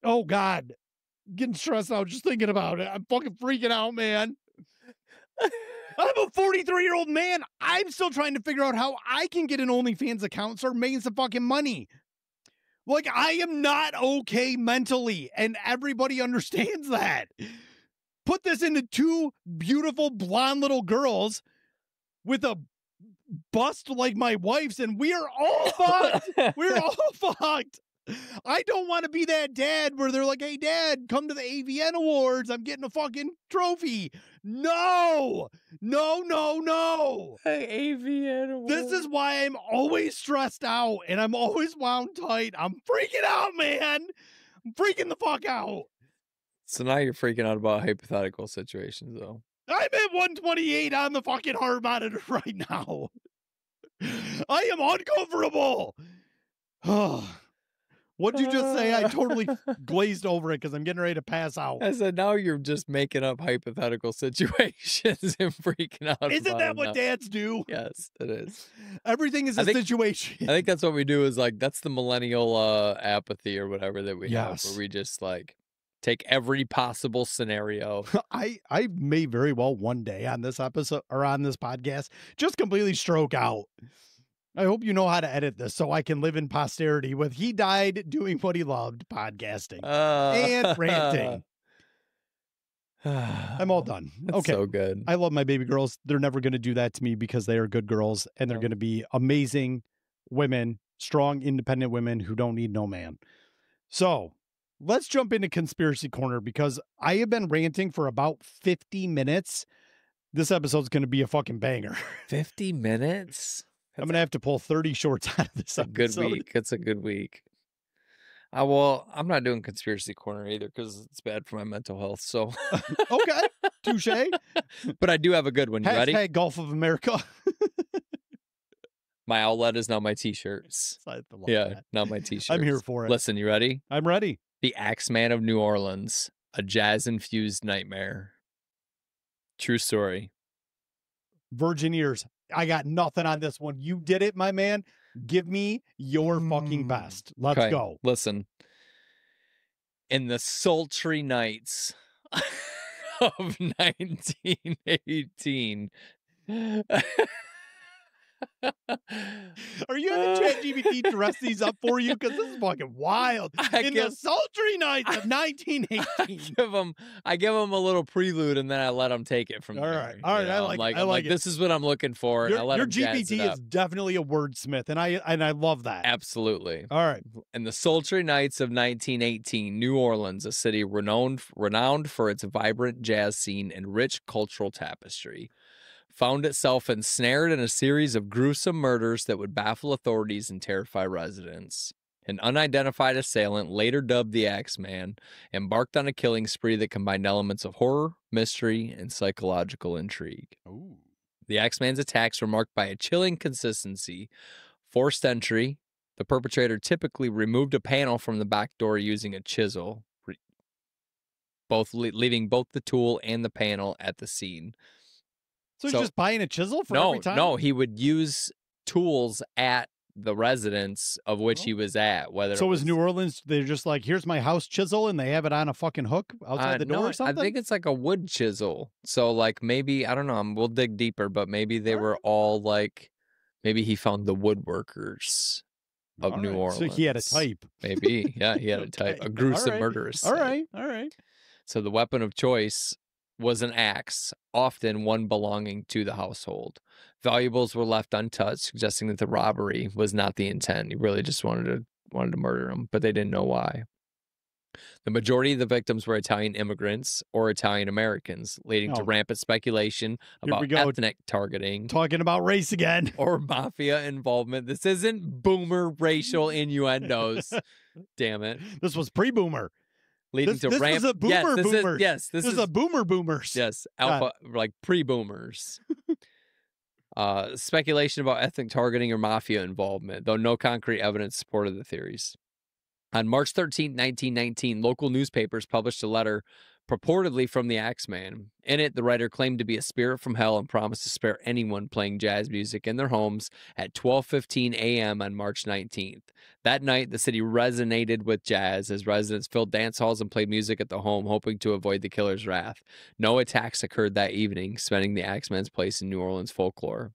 [SPEAKER 2] oh, God. Getting stressed out just thinking about it. I'm fucking freaking out, man. I'm a 43-year-old man. I'm still trying to figure out how I can get an OnlyFans account and start making some fucking money. Like, I am not okay mentally, and everybody understands that. Put this into 2 beautiful blonde little girls with a bust like my wife's, and we are all fucked. We're all fucked. I don't want to be that dad where they're like, hey, dad, come to the AVN Awards. I'm getting a fucking trophy. No, no, no, no.
[SPEAKER 1] AVN
[SPEAKER 2] This is why I'm always stressed out and I'm always wound tight. I'm freaking out, man. I'm freaking the fuck out.
[SPEAKER 1] So now you're freaking out about hypothetical situations, though.
[SPEAKER 2] I'm at 128 on the fucking heart monitor right now. I am uncomfortable. What'd you just say? I totally glazed over it because I'm getting ready to pass out.
[SPEAKER 1] I said, now you're just making up hypothetical situations and freaking out.
[SPEAKER 2] Isn't that what dads do?
[SPEAKER 1] Yes, it is.
[SPEAKER 2] Everything is a situation.
[SPEAKER 1] I think that's what we do is like, that's the millennial apathy or whatever that we have,
[SPEAKER 2] Yes.
[SPEAKER 1] where we just like take every possible scenario.
[SPEAKER 2] I may very well one day on this episode or on this podcast just completely stroke out. I hope you know how to edit this so I can live in posterity with he died doing what he loved, podcasting and ranting. I'm all done.
[SPEAKER 1] That's
[SPEAKER 2] okay.
[SPEAKER 1] so good.
[SPEAKER 2] I love my baby girls. They're never going to do that to me because they are good girls and they're going to be amazing women, strong, independent women who don't need no man. So let's jump into Conspiracy Corner because I have been ranting for about 50 minutes. This episode's going to be a fucking banger.
[SPEAKER 1] 50 minutes?
[SPEAKER 2] I'm going to have to pull 30 shorts out of this episode.
[SPEAKER 1] Good week. It's a good week. Well, I'm not doing Conspiracy Corner either because it's bad for my mental health. So,
[SPEAKER 2] okay, touche.
[SPEAKER 1] But I do have a good one. You ready?
[SPEAKER 2] Hashtag Gulf of America.
[SPEAKER 1] My outlet is now my t-shirts. Yeah, now my t-shirts.
[SPEAKER 2] I'm here for it.
[SPEAKER 1] Listen, you ready?
[SPEAKER 2] I'm ready.
[SPEAKER 1] The Axman of New Orleans, a jazz-infused nightmare. True story.
[SPEAKER 2] Virgin ears. I got nothing on this one. You did it, my man. Give me your fucking best. Let's go.
[SPEAKER 1] Listen. In the sultry nights of 1918.
[SPEAKER 2] Are you having ChatGPT dress these up for you? Because this is fucking wild. The sultry nights of 1918.
[SPEAKER 1] I give them a little prelude and then I let them take it from there.
[SPEAKER 2] All right. I like it.
[SPEAKER 1] This is what I'm looking for.
[SPEAKER 2] Your
[SPEAKER 1] and
[SPEAKER 2] GPT is definitely a wordsmith, and I love that.
[SPEAKER 1] Absolutely.
[SPEAKER 2] All right.
[SPEAKER 1] In the sultry nights of 1918, New Orleans, a city renowned for its vibrant jazz scene and rich cultural tapestry, found itself ensnared in a series of gruesome murders that would baffle authorities and terrify residents. An unidentified assailant, later dubbed the Axeman, embarked on a killing spree that combined elements of horror, mystery, and psychological intrigue.
[SPEAKER 2] Ooh.
[SPEAKER 1] The Axeman's attacks were marked by a chilling consistency, forced entry. The perpetrator typically removed a panel from the back door using a chisel, leaving both the tool and the panel at the scene.
[SPEAKER 2] So he's just buying a chisel for every time?
[SPEAKER 1] No, he would use tools at the residence of which he was at. So
[SPEAKER 2] is New Orleans, they're just like, here's my house chisel, and they have it on a fucking hook outside the door or something?
[SPEAKER 1] I think it's like a wood chisel. So like maybe, I don't know, we'll dig deeper, but maybe they were all like, maybe he found the woodworkers of New Orleans.
[SPEAKER 2] So he had a type.
[SPEAKER 1] Maybe, yeah, he had a type. A gruesome murderous type.
[SPEAKER 2] All right.
[SPEAKER 1] So the weapon of choice was an axe, often one belonging to the household. Valuables were left untouched, suggesting that the robbery was not the intent. He really just wanted to murder him, but they didn't know why. The majority of the victims were Italian immigrants or Italian Americans, leading to rampant speculation about ethnic targeting.
[SPEAKER 2] Talking about race again.
[SPEAKER 1] Or mafia involvement. This isn't boomer racial innuendos. Damn it.
[SPEAKER 2] This was pre-boomer.
[SPEAKER 1] Leading to
[SPEAKER 2] this was a boomer boomers.
[SPEAKER 1] This is
[SPEAKER 2] a boomer boomers.
[SPEAKER 1] Yes, alpha, like pre-boomers. Speculation about ethnic targeting or mafia involvement, though no concrete evidence supported the theories. On March 13, 1919, local newspapers published a letter purportedly from the Axeman. In it, the writer claimed to be a spirit from hell and promised to spare anyone playing jazz music in their homes at 12:15 a.m. on March 19th. That night, the city resonated with jazz as residents filled dance halls and played music at the home, hoping to avoid the killer's wrath. No attacks occurred that evening, cementing the Axeman's place in New Orleans folklore.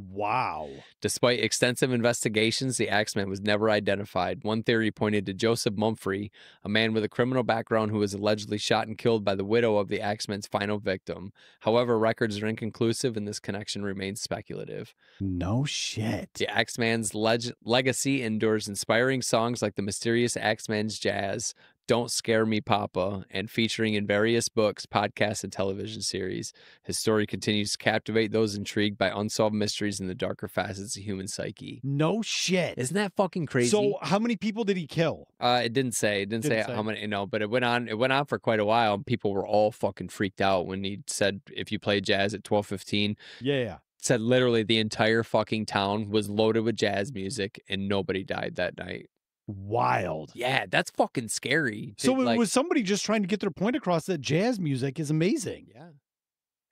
[SPEAKER 2] Wow.
[SPEAKER 1] Despite extensive investigations, the Axeman was never identified. One theory pointed to Joseph Mumphrey, a man with a criminal background who was allegedly shot and killed by the widow of the Axeman's final victim. However, records are inconclusive and this connection remains speculative.
[SPEAKER 2] No shit.
[SPEAKER 1] The Axeman's legacy endures, inspiring songs like The Mysterious Axeman's Jazz, Don't Scare Me Papa, and featuring in various books, podcasts, and television series. His story continues to captivate those intrigued by unsolved mysteries and the darker facets of human psyche.
[SPEAKER 2] No shit.
[SPEAKER 1] Isn't that fucking crazy?
[SPEAKER 2] So how many people did he kill?
[SPEAKER 1] It didn't say. It didn't say how many, but it went on. It went on for quite a while, and people were all fucking freaked out when he said if you play jazz at 12:15.
[SPEAKER 2] Yeah.
[SPEAKER 1] Said literally the entire fucking town was loaded with jazz music and nobody died that night.
[SPEAKER 2] Wild.
[SPEAKER 1] Yeah, that's fucking scary.
[SPEAKER 2] So it was somebody just trying to get their point across that jazz music is amazing.
[SPEAKER 1] Yeah.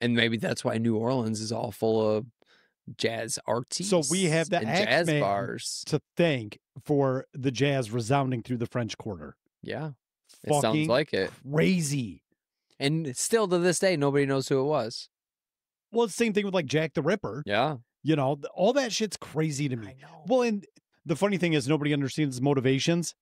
[SPEAKER 1] And maybe that's why New Orleans is all full of jazz artists.
[SPEAKER 2] So we have the
[SPEAKER 1] and jazz
[SPEAKER 2] Axman
[SPEAKER 1] bars
[SPEAKER 2] to thank for the jazz resounding through the French Quarter.
[SPEAKER 1] Yeah. It
[SPEAKER 2] Fucking
[SPEAKER 1] sounds like it.
[SPEAKER 2] Crazy.
[SPEAKER 1] And still to this day, nobody knows who it was.
[SPEAKER 2] Well, it's the same thing with like Jack the Ripper.
[SPEAKER 1] Yeah.
[SPEAKER 2] You know, all that shit's crazy to me.
[SPEAKER 1] I know.
[SPEAKER 2] Well, and the funny thing is nobody understands his motivations.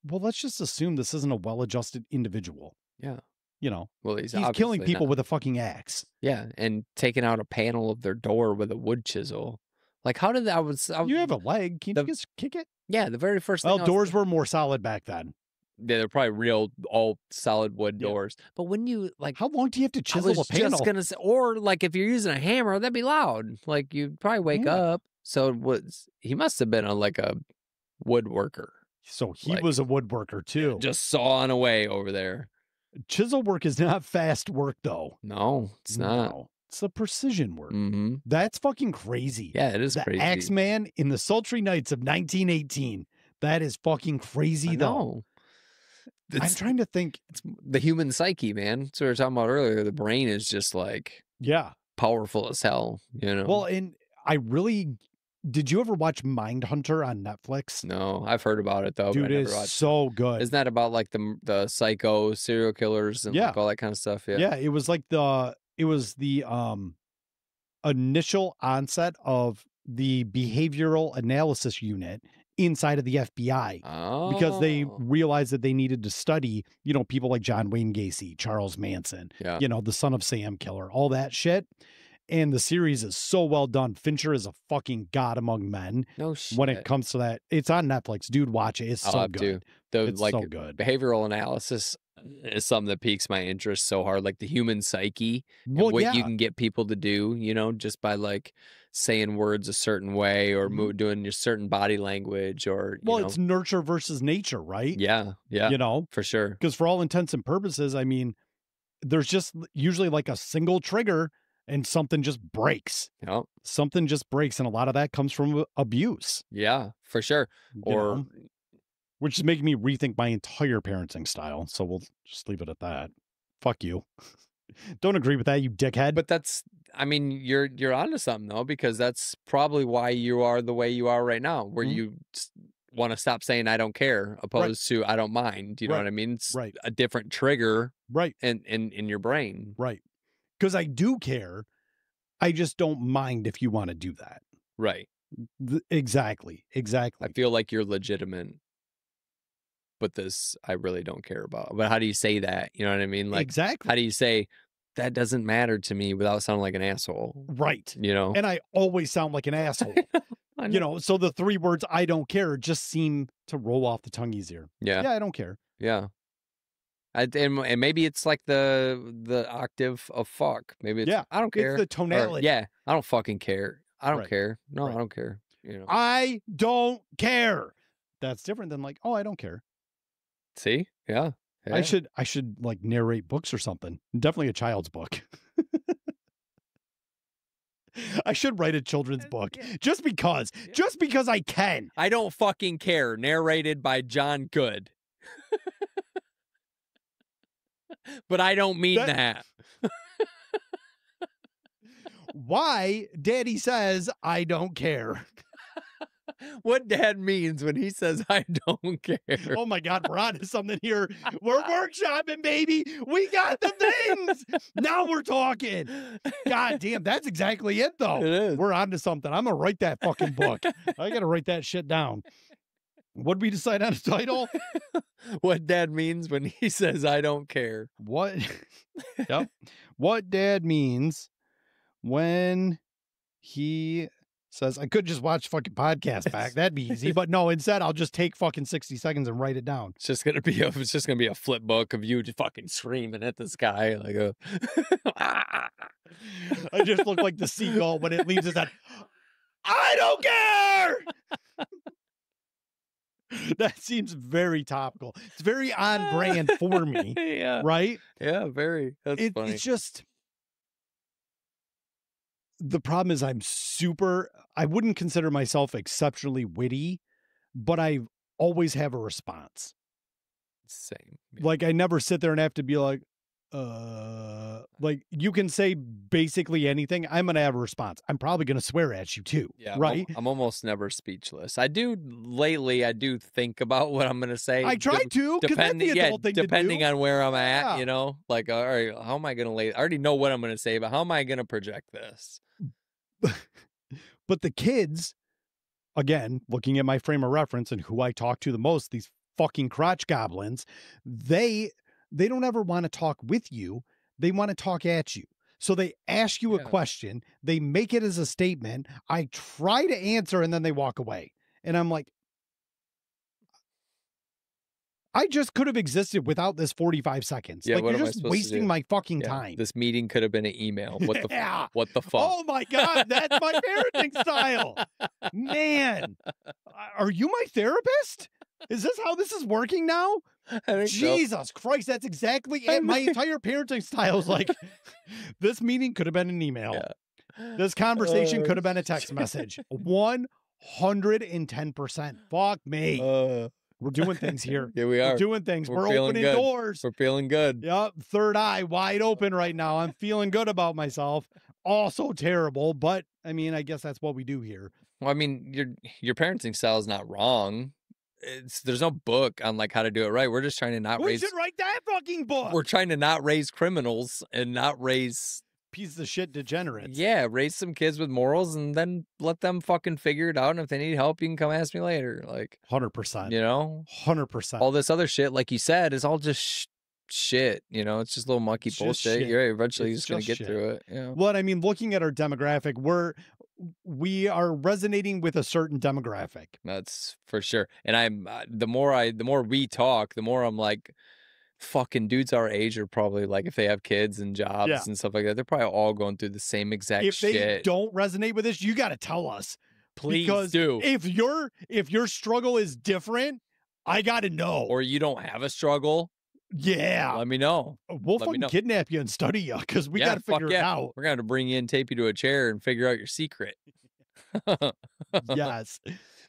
[SPEAKER 2] Well, let's just assume this isn't a well-adjusted individual.
[SPEAKER 1] Yeah.
[SPEAKER 2] You know,
[SPEAKER 1] Well, he's
[SPEAKER 2] killing people
[SPEAKER 1] not.
[SPEAKER 2] with a fucking axe.
[SPEAKER 1] Yeah, and taking out a panel of their door with a wood chisel. Like, how did that?
[SPEAKER 2] You have a leg. Can't you just kick it?
[SPEAKER 1] Yeah, the very first thing.
[SPEAKER 2] Well, doors were more solid back then.
[SPEAKER 1] Yeah, they're probably real, all solid wood doors. But when you like,
[SPEAKER 2] how long do you have to chisel a panel?
[SPEAKER 1] Just gonna say, or like if you're using a hammer, that'd be loud. Like you'd probably wake up. So he must have been like a woodworker.
[SPEAKER 2] So he was a woodworker too.
[SPEAKER 1] Just sawing away over there.
[SPEAKER 2] Chisel work is not fast work though.
[SPEAKER 1] No, it's not.
[SPEAKER 2] No, it's a precision work.
[SPEAKER 1] Mm-hmm.
[SPEAKER 2] That's fucking crazy.
[SPEAKER 1] Yeah, it is crazy.
[SPEAKER 2] Axeman in the sultry nights of 1918. That is fucking crazy though. I'm trying to think.
[SPEAKER 1] It's the human psyche, man. So we were talking about earlier. The brain is just like powerful as hell. You know.
[SPEAKER 2] Well, and did you ever watch Mindhunter on Netflix?
[SPEAKER 1] No, I've heard about it though.
[SPEAKER 2] Dude,
[SPEAKER 1] but I
[SPEAKER 2] it
[SPEAKER 1] never watched
[SPEAKER 2] is so good.
[SPEAKER 1] Isn't that about like the psycho serial killers and like all that kind of stuff? Yeah.
[SPEAKER 2] Yeah, it was like the initial onset of the behavioral analysis unit inside of the FBI because they realized that they needed to study, people like John Wayne Gacy, Charles Manson, the Son of Sam killer, all that shit. And the series is so well done. Fincher is a fucking god among men.
[SPEAKER 1] No shit.
[SPEAKER 2] When it comes to that, it's on Netflix. Dude, watch it. It's so good. It's so good.
[SPEAKER 1] Behavioral analysis is something that piques my interest so hard. Like the human psyche, and what you can get people to do, just by like saying words a certain way or doing your certain body language or,
[SPEAKER 2] it's nurture versus nature, right?
[SPEAKER 1] Yeah. Yeah. For sure.
[SPEAKER 2] Because for all intents and purposes, I mean, there's just usually like a single trigger and something just breaks.
[SPEAKER 1] Yep.
[SPEAKER 2] Something just breaks. And a lot of that comes from abuse.
[SPEAKER 1] Yeah, for sure.
[SPEAKER 2] Which is making me rethink my entire parenting style. So we'll just leave it at that. Fuck you. Don't agree with that, you dickhead.
[SPEAKER 1] But you're onto something though, because that's probably why you are the way you are right now, where you want to stop saying I don't care opposed to I don't mind. You know what I mean? It's a different trigger in your brain.
[SPEAKER 2] Right. Because I do care. I just don't mind if you want to do that.
[SPEAKER 1] Right.
[SPEAKER 2] Exactly.
[SPEAKER 1] I feel like you're legitimate. But this I really don't care about. But how do you say that? You know what I mean? Like,
[SPEAKER 2] exactly.
[SPEAKER 1] How do you say that doesn't matter to me without sounding like an asshole?
[SPEAKER 2] Right.
[SPEAKER 1] And
[SPEAKER 2] I always sound like an asshole. So the three words I don't care just seem to roll off the tongue easier.
[SPEAKER 1] Yeah.
[SPEAKER 2] Yeah, I don't care.
[SPEAKER 1] Yeah. And maybe it's like the octave of fuck. Maybe it's I don't care.
[SPEAKER 2] It's the tonality.
[SPEAKER 1] I don't fucking care. I don't care. No, I don't care.
[SPEAKER 2] I don't care. That's different than like, oh, I don't care.
[SPEAKER 1] See? Yeah.
[SPEAKER 2] I should like narrate books or something. Definitely a child's book. I should write a children's book just because I can.
[SPEAKER 1] I don't fucking care. Narrated by John Good. But I don't mean that.
[SPEAKER 2] Why Daddy says I don't care.
[SPEAKER 1] what dad means when he says I don't care.
[SPEAKER 2] Oh my God, we're on to something here. We're workshopping, baby. We got the things. Now we're talking. God damn, that's exactly it, though.
[SPEAKER 1] It is.
[SPEAKER 2] We're on to something. I'm going to write that fucking book. I got to write that shit down. What'd we decide on a title?
[SPEAKER 1] What dad means when he says I don't care.
[SPEAKER 2] What? Yep. What dad means when he says, I could just watch fucking podcast back. That'd be easy. But no, instead I'll just take fucking 60 seconds and write it down.
[SPEAKER 1] It's just gonna be a flip book of you just fucking screaming at the sky like a
[SPEAKER 2] I just look like the seagull when it leaves his head. I don't care. That seems very topical. It's very on brand for me.
[SPEAKER 1] Yeah.
[SPEAKER 2] Right?
[SPEAKER 1] Yeah, very. That's funny.
[SPEAKER 2] It's just the problem is I wouldn't consider myself exceptionally witty, but I always have a response.
[SPEAKER 1] Same. Yeah.
[SPEAKER 2] Like I never sit there and have to be like you can say basically anything. I'm going to have a response. I'm probably going to swear at you too.
[SPEAKER 1] Yeah.
[SPEAKER 2] Right.
[SPEAKER 1] I'm almost never speechless. I do think about what I'm going to say.
[SPEAKER 2] I try to, because that's the adult thing to do.
[SPEAKER 1] Depending on where I'm
[SPEAKER 2] Yeah.
[SPEAKER 1] at, you know, like, all right, how am I going to I already know what I'm going to say, but how am I going to project this?
[SPEAKER 2] But the kids, again, looking at my frame of reference and who I talk to the most, these fucking crotch goblins, they don't ever want to talk with you. They want to talk at you. So they ask you a question. They make it as a statement. I try to answer and then they walk away. And I'm like, I just could have existed without this 45 seconds.
[SPEAKER 1] Yeah,
[SPEAKER 2] like you're just wasting my fucking time.
[SPEAKER 1] This meeting could have been an email. What the what the fuck?
[SPEAKER 2] Oh my God, that's my parenting style. Man, are you my therapist? Is this how this is working now?
[SPEAKER 1] I think
[SPEAKER 2] Jesus Christ, that's exactly it. My entire parenting style is like, this meeting could have been an email.
[SPEAKER 1] Yeah.
[SPEAKER 2] This conversation could have been a text message. 110%. Fuck me. We're doing things here.
[SPEAKER 1] Yeah, we are.
[SPEAKER 2] We're doing things. We're
[SPEAKER 1] feeling
[SPEAKER 2] opening
[SPEAKER 1] good.
[SPEAKER 2] doors.
[SPEAKER 1] We're feeling good.
[SPEAKER 2] Yep. Third eye wide open right now. I'm feeling good about myself. Also terrible, but I mean, I guess that's what we do here.
[SPEAKER 1] Well, I mean, your parenting style is not wrong. There's no book on like how to do it right. We're just trying to not raise.
[SPEAKER 2] We should write that fucking book.
[SPEAKER 1] We're trying to not raise criminals and not raise
[SPEAKER 2] pieces of shit degenerates.
[SPEAKER 1] Yeah, raise some kids with morals and then let them fucking figure it out. And if they need help, you can come ask me later. Like
[SPEAKER 2] 100%.
[SPEAKER 1] You know,
[SPEAKER 2] 100%.
[SPEAKER 1] All this other shit, like you said, is all just shit. You know, it's just little monkey bullshit. You're eventually just gonna get through it. Yeah.
[SPEAKER 2] Well, I mean, looking at our demographic, we are resonating with a certain demographic.
[SPEAKER 1] That's for sure. And I'm the more we talk, the more I'm like, fucking dudes our age are probably like, if they have kids and jobs and stuff like that, they're probably all going through the same exact shit.
[SPEAKER 2] If they don't resonate with this, you got to tell us.
[SPEAKER 1] Please
[SPEAKER 2] because
[SPEAKER 1] do.
[SPEAKER 2] If your struggle is different, I got to know.
[SPEAKER 1] Or you don't have a struggle.
[SPEAKER 2] Yeah.
[SPEAKER 1] Let me know.
[SPEAKER 2] We'll fucking kidnap you and study you because we got to figure it out.
[SPEAKER 1] We're going to have to bring you in, tape you to a chair and figure out your secret.
[SPEAKER 2] Yes.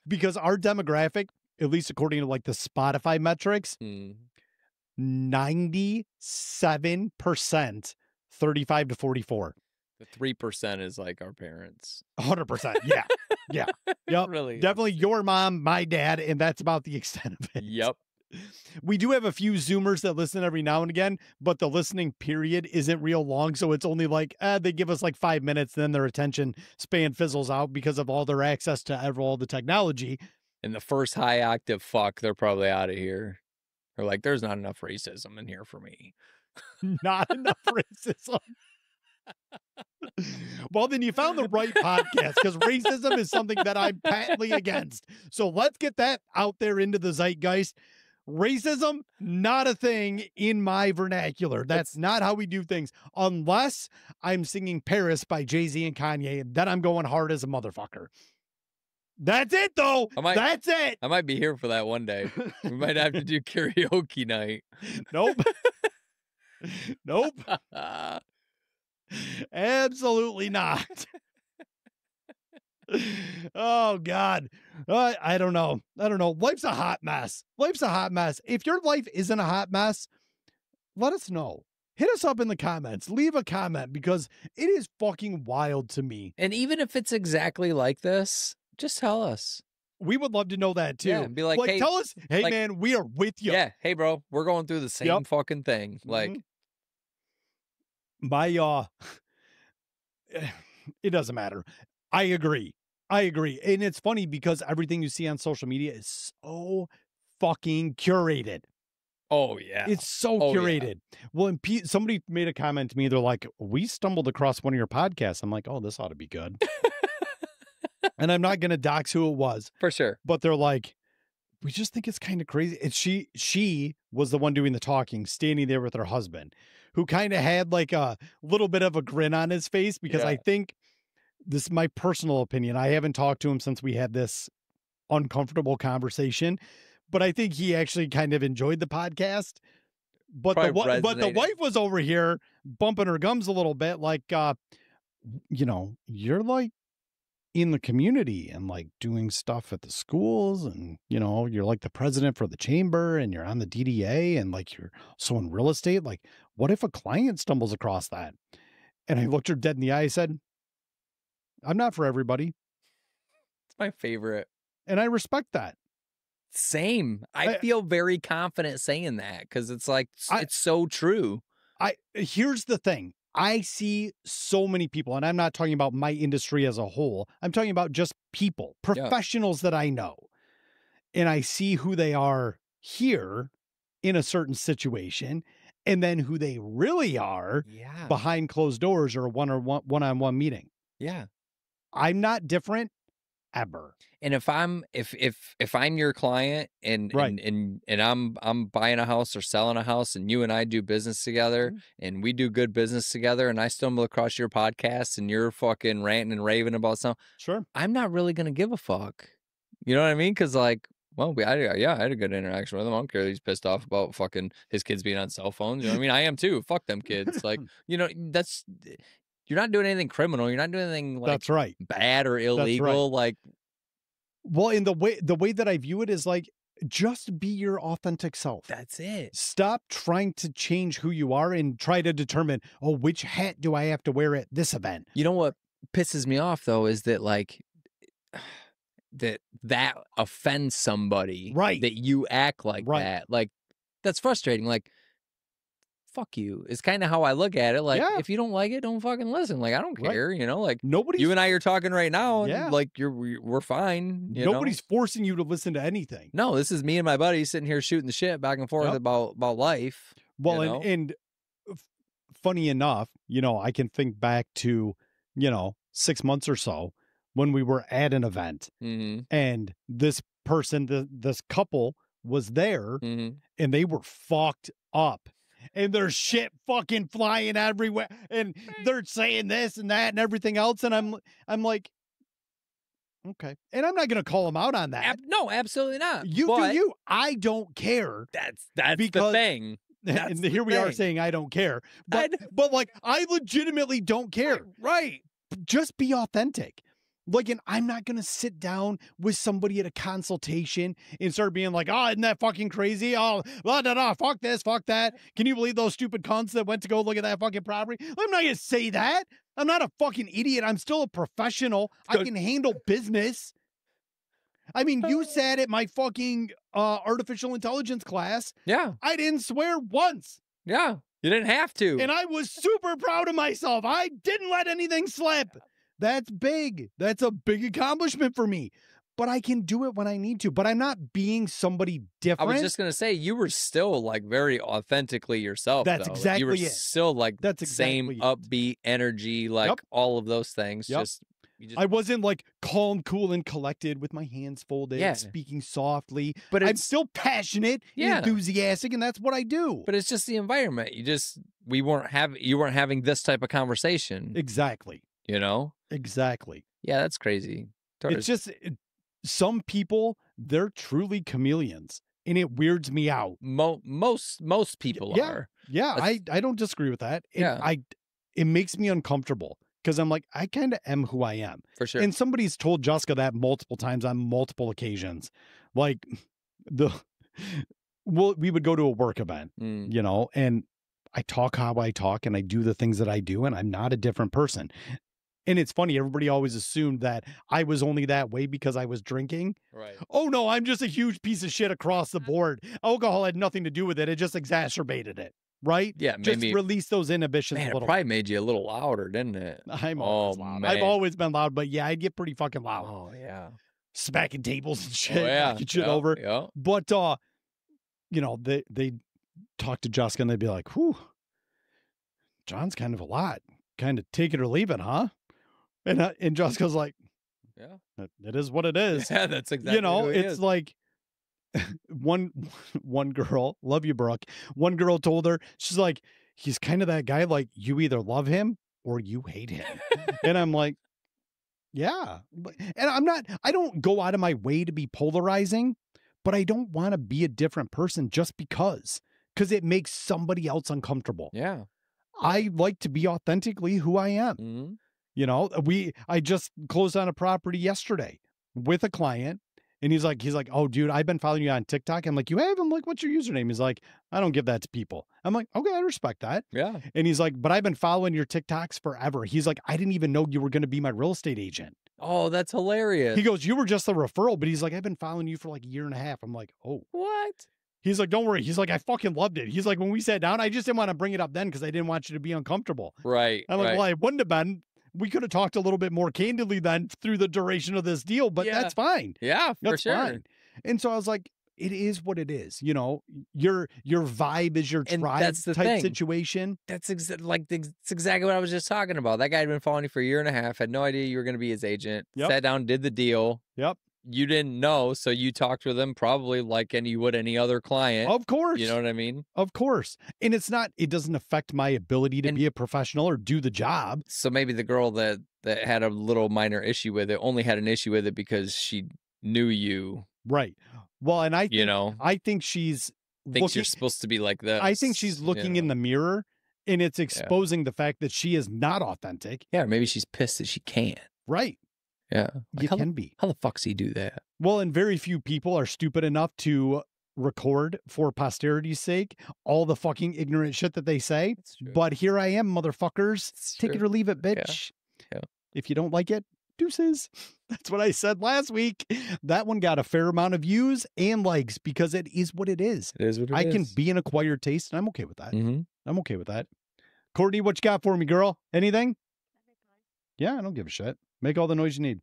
[SPEAKER 2] Because our demographic, at least according to like the Spotify metrics, 97% 35 to 44.
[SPEAKER 1] The 3% is like our parents.
[SPEAKER 2] 100%. Yeah. Yeah. Yep.
[SPEAKER 1] Really
[SPEAKER 2] Definitely your mom, my dad, and that's about the extent of it.
[SPEAKER 1] Yep.
[SPEAKER 2] We do have a few Zoomers that listen every now and again, but the listening period isn't real long. So it's only like, they give us like 5 minutes, then their attention span fizzles out because of all their access to all the technology.
[SPEAKER 1] And the first high octave fuck, they're probably out of here. They're like, there's not enough racism in here for me.
[SPEAKER 2] Not enough racism. Well, then you found the right podcast because racism is something that I'm patently against. So let's get that out there into the zeitgeist. Racism, not a thing in my vernacular. That's not how we do things. Unless I'm singing Paris by Jay-Z and Kanye, and then I'm going hard as a motherfucker. That's it, though. That's it.
[SPEAKER 1] I might be here for that one day. We might have to do karaoke night.
[SPEAKER 2] Nope. Nope. Absolutely not. Oh, God. I don't know. Life's a hot mess. If your life isn't a hot mess, let us know. Hit us up in the comments. Leave a comment because it is fucking wild to me.
[SPEAKER 1] And even if it's exactly like this, just tell us.
[SPEAKER 2] We would love to know that too.
[SPEAKER 1] Yeah, and be like,
[SPEAKER 2] Like,
[SPEAKER 1] hey,
[SPEAKER 2] tell us, hey
[SPEAKER 1] like,
[SPEAKER 2] man, we are with you.
[SPEAKER 1] yeah, hey, bro, we're going through the same
[SPEAKER 2] Yep.
[SPEAKER 1] fucking thing. Like,
[SPEAKER 2] Mhm. My it doesn't matter. I agree. I agree. And it's funny because everything you see on social media is so fucking curated.
[SPEAKER 1] oh yeah,
[SPEAKER 2] It's so
[SPEAKER 1] oh yeah,
[SPEAKER 2] curated. Well, and somebody made a comment to me. They're like, "We stumbled across one of your podcasts." I'm like, "Oh, this ought to be good." And I'm not going to dox who it was,
[SPEAKER 1] for sure.
[SPEAKER 2] but they're like, "We just think it's kind of crazy." And she was the one doing the talking, standing there with her husband, who kind of had like a little bit of a grin on his face because
[SPEAKER 1] Yeah,
[SPEAKER 2] I think this is my personal opinion. I haven't talked to him since we had this uncomfortable conversation, but I think he actually kind of enjoyed the podcast. But
[SPEAKER 1] probably
[SPEAKER 2] the
[SPEAKER 1] resonated.
[SPEAKER 2] wife was over here bumping her gums a little bit, like, you're like in the community and like doing stuff at the schools, and you're like the president for the chamber, and you're on the DDA, and like you're so in real estate. Like, what if a client stumbles across that? And I looked her dead in the eye. I said, I'm not for everybody,
[SPEAKER 1] It's my favorite.
[SPEAKER 2] and I respect that.
[SPEAKER 1] Same. I
[SPEAKER 2] I,
[SPEAKER 1] feel very confident saying that because it's like
[SPEAKER 2] I,
[SPEAKER 1] it's so true.
[SPEAKER 2] Here's the thing. I see so many people, and I'm not talking about my industry as a whole. I'm talking about just people,
[SPEAKER 1] Yeah,
[SPEAKER 2] professionals that I know. And I see who they are here in a certain situation, and then who they really are
[SPEAKER 1] yeah,
[SPEAKER 2] behind closed doors or a one-on-one meeting.
[SPEAKER 1] yeah.
[SPEAKER 2] I'm not different ever.
[SPEAKER 1] And if I'm your client and
[SPEAKER 2] Right.
[SPEAKER 1] I'm buying a house or selling a house and you and I do business together
[SPEAKER 2] Mhm.
[SPEAKER 1] and we do good business together and I stumble across your podcast and you're fucking ranting and raving about something,
[SPEAKER 2] Sure.
[SPEAKER 1] I'm not really gonna give a fuck. You know what I mean? Because like, well, I had a good interaction with him. I don't care that he's pissed off about fucking his kids being on cell phones. You know what I mean? I am too. Fuck them kids. Like, that's you're not doing anything criminal. You're not doing anything like
[SPEAKER 2] That's right.
[SPEAKER 1] bad or
[SPEAKER 2] That's right.
[SPEAKER 1] illegal. Like,
[SPEAKER 2] Well, in the way that I view it is like, just be your authentic self.
[SPEAKER 1] that's it.
[SPEAKER 2] Stop trying to change who you are and try to determine, oh, which hat do I have to wear at this event?
[SPEAKER 1] You know what pisses me off though is that like that offends somebody
[SPEAKER 2] Right.
[SPEAKER 1] that you act like
[SPEAKER 2] Right.
[SPEAKER 1] that. Like that's frustrating. Like fuck you is kind of how I look at it. Like
[SPEAKER 2] Yeah.
[SPEAKER 1] if you don't like it, don't fucking listen. Like I don't
[SPEAKER 2] Right.
[SPEAKER 1] care. Like
[SPEAKER 2] Nobody's
[SPEAKER 1] you and I are talking right now, and
[SPEAKER 2] Yeah.
[SPEAKER 1] like we're fine.
[SPEAKER 2] nobody's forcing you to listen to anything.
[SPEAKER 1] No, this is me and my buddy sitting here shooting the shit back and forth
[SPEAKER 2] Yep.
[SPEAKER 1] about life.
[SPEAKER 2] Well,
[SPEAKER 1] you know?
[SPEAKER 2] and f- funny enough, I can think back to, 6 months or so when we were at an event,
[SPEAKER 1] Mm-hmm.
[SPEAKER 2] and this person, this couple was there,
[SPEAKER 1] Mm-hmm.
[SPEAKER 2] and they were fucked up. And there's shit fucking flying everywhere, and they're saying this and that and everything else, and I'm like, okay. And I'm not gonna call them out on that.
[SPEAKER 1] No, absolutely not.
[SPEAKER 2] You
[SPEAKER 1] but
[SPEAKER 2] do you. I don't care.
[SPEAKER 1] That's
[SPEAKER 2] Because-
[SPEAKER 1] the thing. That's
[SPEAKER 2] And
[SPEAKER 1] the
[SPEAKER 2] here we are
[SPEAKER 1] thing.
[SPEAKER 2] saying I don't care.
[SPEAKER 1] I
[SPEAKER 2] But like, I legitimately don't care.
[SPEAKER 1] Right.
[SPEAKER 2] Just be authentic. Like, and I'm not gonna sit down with somebody at a consultation and start being like, oh, isn't that fucking crazy? Oh, blah, blah, blah, fuck this, fuck that. Can you believe those stupid cunts that went to go look at that fucking property? I'm not gonna say that. I'm not a fucking idiot. I'm still a professional. I can handle business. I mean, you sat at my fucking artificial intelligence class.
[SPEAKER 1] Yeah.
[SPEAKER 2] I didn't swear once.
[SPEAKER 1] Yeah. You didn't have to.
[SPEAKER 2] And I was super proud of myself. I didn't let anything slip. That's big. That's a big accomplishment for me. But I can do it when I need to. But I'm not being somebody
[SPEAKER 1] I
[SPEAKER 2] different.
[SPEAKER 1] was just gonna say you were still like very authentically yourself.
[SPEAKER 2] That's
[SPEAKER 1] though. Like,
[SPEAKER 2] exactly
[SPEAKER 1] you were
[SPEAKER 2] it.
[SPEAKER 1] still like
[SPEAKER 2] That's
[SPEAKER 1] same
[SPEAKER 2] exactly it.
[SPEAKER 1] upbeat energy, like
[SPEAKER 2] Yep.
[SPEAKER 1] all of those things.
[SPEAKER 2] Yep.
[SPEAKER 1] You just
[SPEAKER 2] I wasn't like calm, cool, and collected with my hands folded,
[SPEAKER 1] Yeah.
[SPEAKER 2] speaking softly.
[SPEAKER 1] But
[SPEAKER 2] I'm
[SPEAKER 1] it's
[SPEAKER 2] still passionate,
[SPEAKER 1] Yeah.
[SPEAKER 2] enthusiastic, and that's what I do.
[SPEAKER 1] but it's just the environment. You weren't having this type of conversation.
[SPEAKER 2] Exactly. Exactly.
[SPEAKER 1] Yeah, that's crazy.
[SPEAKER 2] It's just some people, they're truly chameleons, and it weirds me out.
[SPEAKER 1] Most people
[SPEAKER 2] Yeah.
[SPEAKER 1] are.
[SPEAKER 2] Yeah,
[SPEAKER 1] That's-
[SPEAKER 2] I don't disagree with that. And
[SPEAKER 1] Yeah.
[SPEAKER 2] it makes me uncomfortable because I'm like, I kind of am who I am.
[SPEAKER 1] For sure.
[SPEAKER 2] And somebody's told Jessica that multiple times on multiple occasions. Like we would go to a work event, and I talk how I talk and I do the things that I do, and I'm not a different person. And it's funny, everybody always assumed that I was only that way because I was drinking.
[SPEAKER 1] Right.
[SPEAKER 2] Oh no, I'm just a huge piece of shit across the board. Alcohol had nothing to do with it. It just exacerbated it. Right?
[SPEAKER 1] Yeah,
[SPEAKER 2] Just
[SPEAKER 1] maybe.
[SPEAKER 2] release those inhibitions
[SPEAKER 1] Man,
[SPEAKER 2] a
[SPEAKER 1] it
[SPEAKER 2] little.
[SPEAKER 1] probably made you a little louder, didn't it?
[SPEAKER 2] I'm
[SPEAKER 1] Oh,
[SPEAKER 2] always loud. I've
[SPEAKER 1] man.
[SPEAKER 2] always been loud, but yeah, I'd get pretty fucking loud.
[SPEAKER 1] Oh, yeah.
[SPEAKER 2] Smacking tables and
[SPEAKER 1] Oh,
[SPEAKER 2] shit,
[SPEAKER 1] yeah.
[SPEAKER 2] knocking shit
[SPEAKER 1] Yeah,
[SPEAKER 2] over.
[SPEAKER 1] yeah.
[SPEAKER 2] But you know, they talk to Jessica and they'd be like, whew, John's kind of a lot. Kind of take it or leave it, huh? And Jessica's like,
[SPEAKER 1] Yeah.
[SPEAKER 2] it is what it is.
[SPEAKER 1] Yeah, that's exactly
[SPEAKER 2] You know,
[SPEAKER 1] who he
[SPEAKER 2] it's
[SPEAKER 1] is.
[SPEAKER 2] like one girl, love you, Brooke. One girl told her, she's like, he's kind of that guy, like you either love him or you hate him. And I'm like, yeah. And I don't go out of my way to be polarizing, but I don't want to be a different person just because it makes somebody else uncomfortable.
[SPEAKER 1] Yeah.
[SPEAKER 2] I like to be authentically who I am.
[SPEAKER 1] Mm-hmm.
[SPEAKER 2] You know, I just closed on a property yesterday with a client, and he's like, oh, dude, I've been following you on TikTok. I'm like, you have? I'm like, what's your username? He's like, I don't give that to people. I'm like, okay, I respect that.
[SPEAKER 1] Yeah.
[SPEAKER 2] And he's like, but I've been following your TikToks forever. He's like, I didn't even know you were going to be my real estate agent.
[SPEAKER 1] Oh, that's hilarious.
[SPEAKER 2] He goes, you were just a referral, but he's like, I've been following you for like a year and a half. I'm like, oh.
[SPEAKER 1] What?
[SPEAKER 2] He's like, don't worry. He's like, I fucking loved it. He's like, when we sat down, I just didn't want to bring it up then because I didn't want you to be uncomfortable.
[SPEAKER 1] Right.
[SPEAKER 2] I'm like,
[SPEAKER 1] right.
[SPEAKER 2] well, I wouldn't have been. We could have talked a little bit more candidly then through the duration of this deal, but
[SPEAKER 1] Yeah.
[SPEAKER 2] that's fine.
[SPEAKER 1] Yeah, for
[SPEAKER 2] That's
[SPEAKER 1] sure.
[SPEAKER 2] fine. And so I was like, it is what it is. You know, your vibe is your
[SPEAKER 1] And
[SPEAKER 2] tribe
[SPEAKER 1] that's the
[SPEAKER 2] type
[SPEAKER 1] thing.
[SPEAKER 2] situation.
[SPEAKER 1] That's exactly what I was just talking about. That guy had been following you for a year and a half, had no idea you were going to be his agent,
[SPEAKER 2] Yep.
[SPEAKER 1] sat down, did the deal.
[SPEAKER 2] Yep.
[SPEAKER 1] You didn't know, so you talked with him probably like you would any other client.
[SPEAKER 2] Of course.
[SPEAKER 1] You know what I mean?
[SPEAKER 2] Of course. And it doesn't affect my ability to be a professional or do the job.
[SPEAKER 1] So maybe the girl that had a little minor issue with it only had an issue with it because she knew you.
[SPEAKER 2] Right. Well, and I think, I think she's
[SPEAKER 1] thinks you're supposed to be like this.
[SPEAKER 2] I think she's looking in the mirror and it's exposing the fact that she is not authentic.
[SPEAKER 1] Yeah, or maybe she's pissed that she can't.
[SPEAKER 2] Right.
[SPEAKER 1] Yeah.
[SPEAKER 2] You can be.
[SPEAKER 1] How the fuck's he do that?
[SPEAKER 2] Well, and very few people are stupid enough to record for posterity's sake all the fucking ignorant shit that they say. But here I am, motherfuckers. Take it or leave it, bitch.
[SPEAKER 1] Yeah.
[SPEAKER 2] If you don't like it, deuces. That's what I said last week. That one got a fair amount of views and likes because it is what it is.
[SPEAKER 1] It is what it is.
[SPEAKER 2] I can be an acquired taste, and I'm okay with that.
[SPEAKER 1] Mm-hmm.
[SPEAKER 2] I'm okay with that. Courtney, what you got for me, girl? Anything? Yeah, I don't give a shit. Make all the noise you need.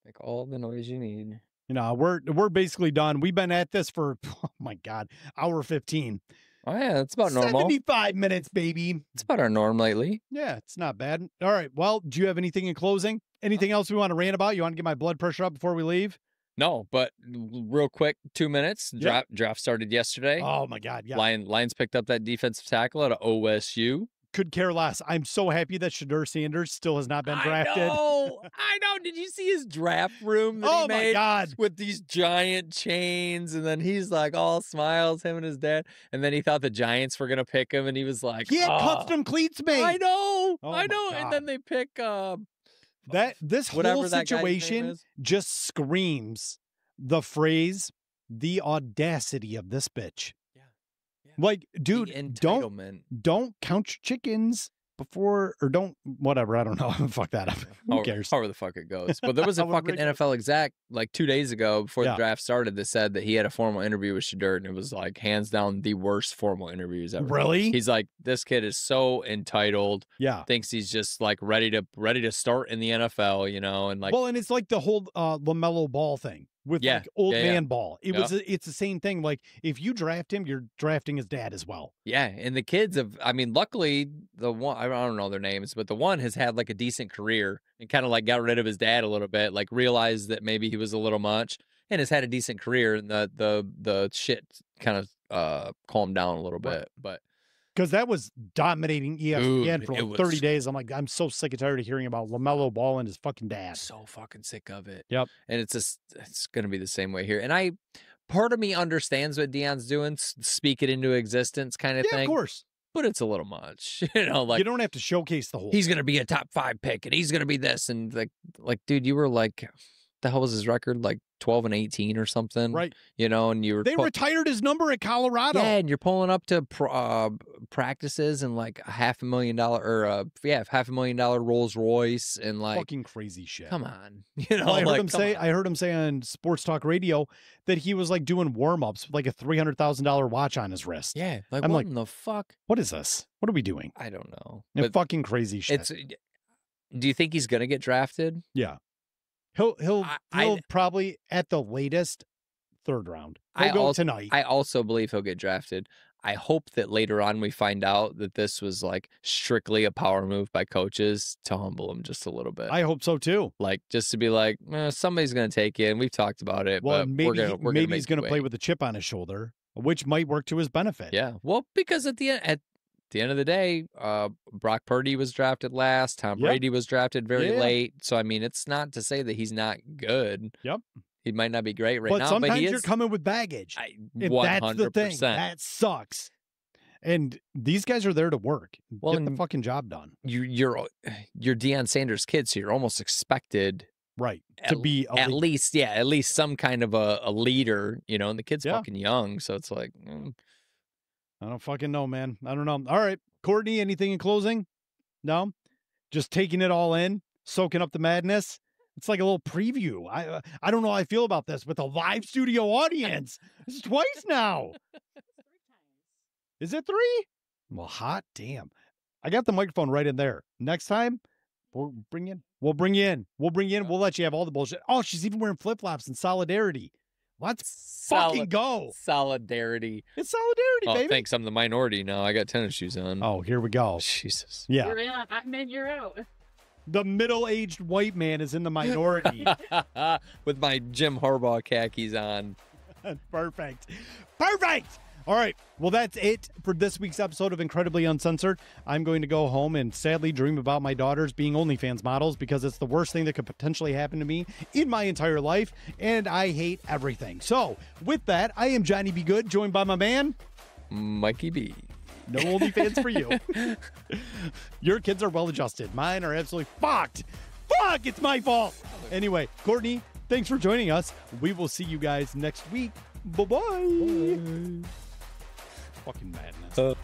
[SPEAKER 1] Make all the noise you need.
[SPEAKER 2] You know, we're basically done. We've been at this for, oh my God, hour 15.
[SPEAKER 1] Oh, yeah, that's about normal.
[SPEAKER 2] 75 minutes, baby.
[SPEAKER 1] It's about our norm lately.
[SPEAKER 2] Yeah, it's not bad. All right. Well, do you have anything in closing? Anything else we want to rant about? You want to get my blood pressure up before we leave?
[SPEAKER 1] No, but real quick, 2 minutes.
[SPEAKER 2] Yep.
[SPEAKER 1] Draft started yesterday.
[SPEAKER 2] Oh, my God. Yeah.
[SPEAKER 1] Lions picked up that defensive tackle out of OSU.
[SPEAKER 2] Could care less. I'm so happy that Shedeur Sanders still has not been drafted.
[SPEAKER 1] I know. Did you see his draft room that he made?
[SPEAKER 2] My God.
[SPEAKER 1] With these giant chains, and then he's like all smiles, him and his dad. And then he thought the Giants were going to pick him, and he was like,
[SPEAKER 2] He had custom cleats made.
[SPEAKER 1] I know.
[SPEAKER 2] Oh,
[SPEAKER 1] I know.
[SPEAKER 2] my
[SPEAKER 1] And
[SPEAKER 2] God.
[SPEAKER 1] then they pick
[SPEAKER 2] this whole
[SPEAKER 1] whatever that guy's name
[SPEAKER 2] situation
[SPEAKER 1] is.
[SPEAKER 2] just screams the phrase, the audacity of this bitch. Like, dude, don't count your chickens before, or don't, whatever. I don't know. Fuck that up. Who cares?
[SPEAKER 1] However the fuck it goes. But there was a fucking NFL exec like 2 days ago before the draft started that said that he had a formal interview with Shedeur, and it was like hands down the worst formal interviews ever.
[SPEAKER 2] Really?
[SPEAKER 1] He's like, this kid is so entitled.
[SPEAKER 2] Yeah.
[SPEAKER 1] Thinks he's just like ready to start in the NFL, you know, and like.
[SPEAKER 2] Well, and it's like the whole LaMelo Ball thing. With like old man ball. It's the same thing. Like if you draft him, you're drafting his dad as well.
[SPEAKER 1] Yeah. And the kids luckily the one, I don't know their names, but the one has had like a decent career and kind of like got rid of his dad a little bit, like realized that maybe he was a little much and has had a decent career. And the shit kind of calmed down a little bit, but.
[SPEAKER 2] Because that was dominating ESPN for like 30 days. I'm like, I'm so sick and tired of hearing about LaMelo Ball and his fucking dad.
[SPEAKER 1] So fucking sick of it.
[SPEAKER 2] Yep.
[SPEAKER 1] And it's going to be the same way here. And part of me understands what Deion's doing, speak it into existence kind of thing.
[SPEAKER 2] Yeah, of course.
[SPEAKER 1] But it's a little much, you know, like
[SPEAKER 2] you don't have to showcase the whole.
[SPEAKER 1] He's going to be a top 5 pick and he's going to be this. And like, dude, you were like, the hell was his record? Like 12-18 or something.
[SPEAKER 2] Right.
[SPEAKER 1] You know, and
[SPEAKER 2] they retired his number at Colorado.
[SPEAKER 1] Yeah. And you're pulling up to practices and like a $500,000 or $500,000 Rolls Royce and like
[SPEAKER 2] fucking crazy shit.
[SPEAKER 1] come on. You know,
[SPEAKER 2] Well, I
[SPEAKER 1] like,
[SPEAKER 2] heard him say on Sports Talk Radio that he was like doing warm-ups with like a $300,000 watch on his wrist.
[SPEAKER 1] yeah, like
[SPEAKER 2] I'm
[SPEAKER 1] what
[SPEAKER 2] like,
[SPEAKER 1] in the fuck?
[SPEAKER 2] what is this? What are we doing?
[SPEAKER 1] I don't know.
[SPEAKER 2] And
[SPEAKER 1] But
[SPEAKER 2] fucking crazy shit.
[SPEAKER 1] it's do you think he's gonna get drafted?
[SPEAKER 2] Yeah. He'll
[SPEAKER 1] I
[SPEAKER 2] probably at the latest 3rd round.
[SPEAKER 1] I
[SPEAKER 2] He'll go
[SPEAKER 1] also
[SPEAKER 2] tonight.
[SPEAKER 1] I also believe he'll get drafted. I hope that later on we find out that this was like strictly a power move by coaches to humble him just a little bit.
[SPEAKER 2] I hope so too.
[SPEAKER 1] Like just to be like, somebody's gonna take you, and we've talked about it.
[SPEAKER 2] Well,
[SPEAKER 1] but
[SPEAKER 2] maybe
[SPEAKER 1] maybe
[SPEAKER 2] he's gonna play with a chip on his shoulder, which might work to his benefit.
[SPEAKER 1] Yeah. Well, because at the end of the day, Brock Purdy was drafted last. Tom
[SPEAKER 2] Yep.
[SPEAKER 1] Brady was drafted very
[SPEAKER 2] Yeah.
[SPEAKER 1] late. So I mean, it's not to say that he's not good.
[SPEAKER 2] Yep.
[SPEAKER 1] He might not be great right
[SPEAKER 2] But
[SPEAKER 1] now,
[SPEAKER 2] sometimes
[SPEAKER 1] but he
[SPEAKER 2] you're
[SPEAKER 1] is.
[SPEAKER 2] coming with baggage. And
[SPEAKER 1] 100%.
[SPEAKER 2] that's the thing. That sucks. And these guys are there to work.
[SPEAKER 1] Well,
[SPEAKER 2] Get the
[SPEAKER 1] and
[SPEAKER 2] fucking job done.
[SPEAKER 1] You're Deion Sanders' kid, so you're almost expected
[SPEAKER 2] Right. To be
[SPEAKER 1] at least some kind of a leader, you know, and the kid's
[SPEAKER 2] Yeah.
[SPEAKER 1] fucking young, so it's like
[SPEAKER 2] I don't fucking know, man. I don't know. All right. Courtney, anything in closing? No? Just taking it all in, soaking up the madness. It's like a little preview. I don't know how I feel about this with a live studio audience. This is twice now. Is it 3? Well, hot damn. I got the microphone right in there. Next time, we'll bring you in. We'll let you have all the bullshit. Oh, she's even wearing flip-flops in solidarity. Let's fucking go.
[SPEAKER 1] Solidarity.
[SPEAKER 2] It's solidarity,
[SPEAKER 1] Oh,
[SPEAKER 2] baby.
[SPEAKER 1] thanks. I'm the minority now. I got tennis shoes on.
[SPEAKER 2] Oh, here we go.
[SPEAKER 1] Jesus.
[SPEAKER 2] Yeah.
[SPEAKER 3] You're in, I'm in, you're out.
[SPEAKER 2] The middle-aged white man is in the minority.
[SPEAKER 1] With my Jim Harbaugh khakis on.
[SPEAKER 2] Perfect. All right. Well, that's it for this week's episode of Incredibly Uncensored. I'm going to go home and sadly dream about my daughters being OnlyFans models because it's the worst thing that could potentially happen to me in my entire life, and I hate everything. So, with that, I am Johnny B. Good, joined by my man,
[SPEAKER 1] Mikey B.
[SPEAKER 2] No OnlyFans for you. Your kids are well-adjusted. Mine are absolutely fucked. Fuck, it's my fault. Anyway, Courtney, thanks for joining us. We will see you guys next week. Bye-bye. Fucking madness.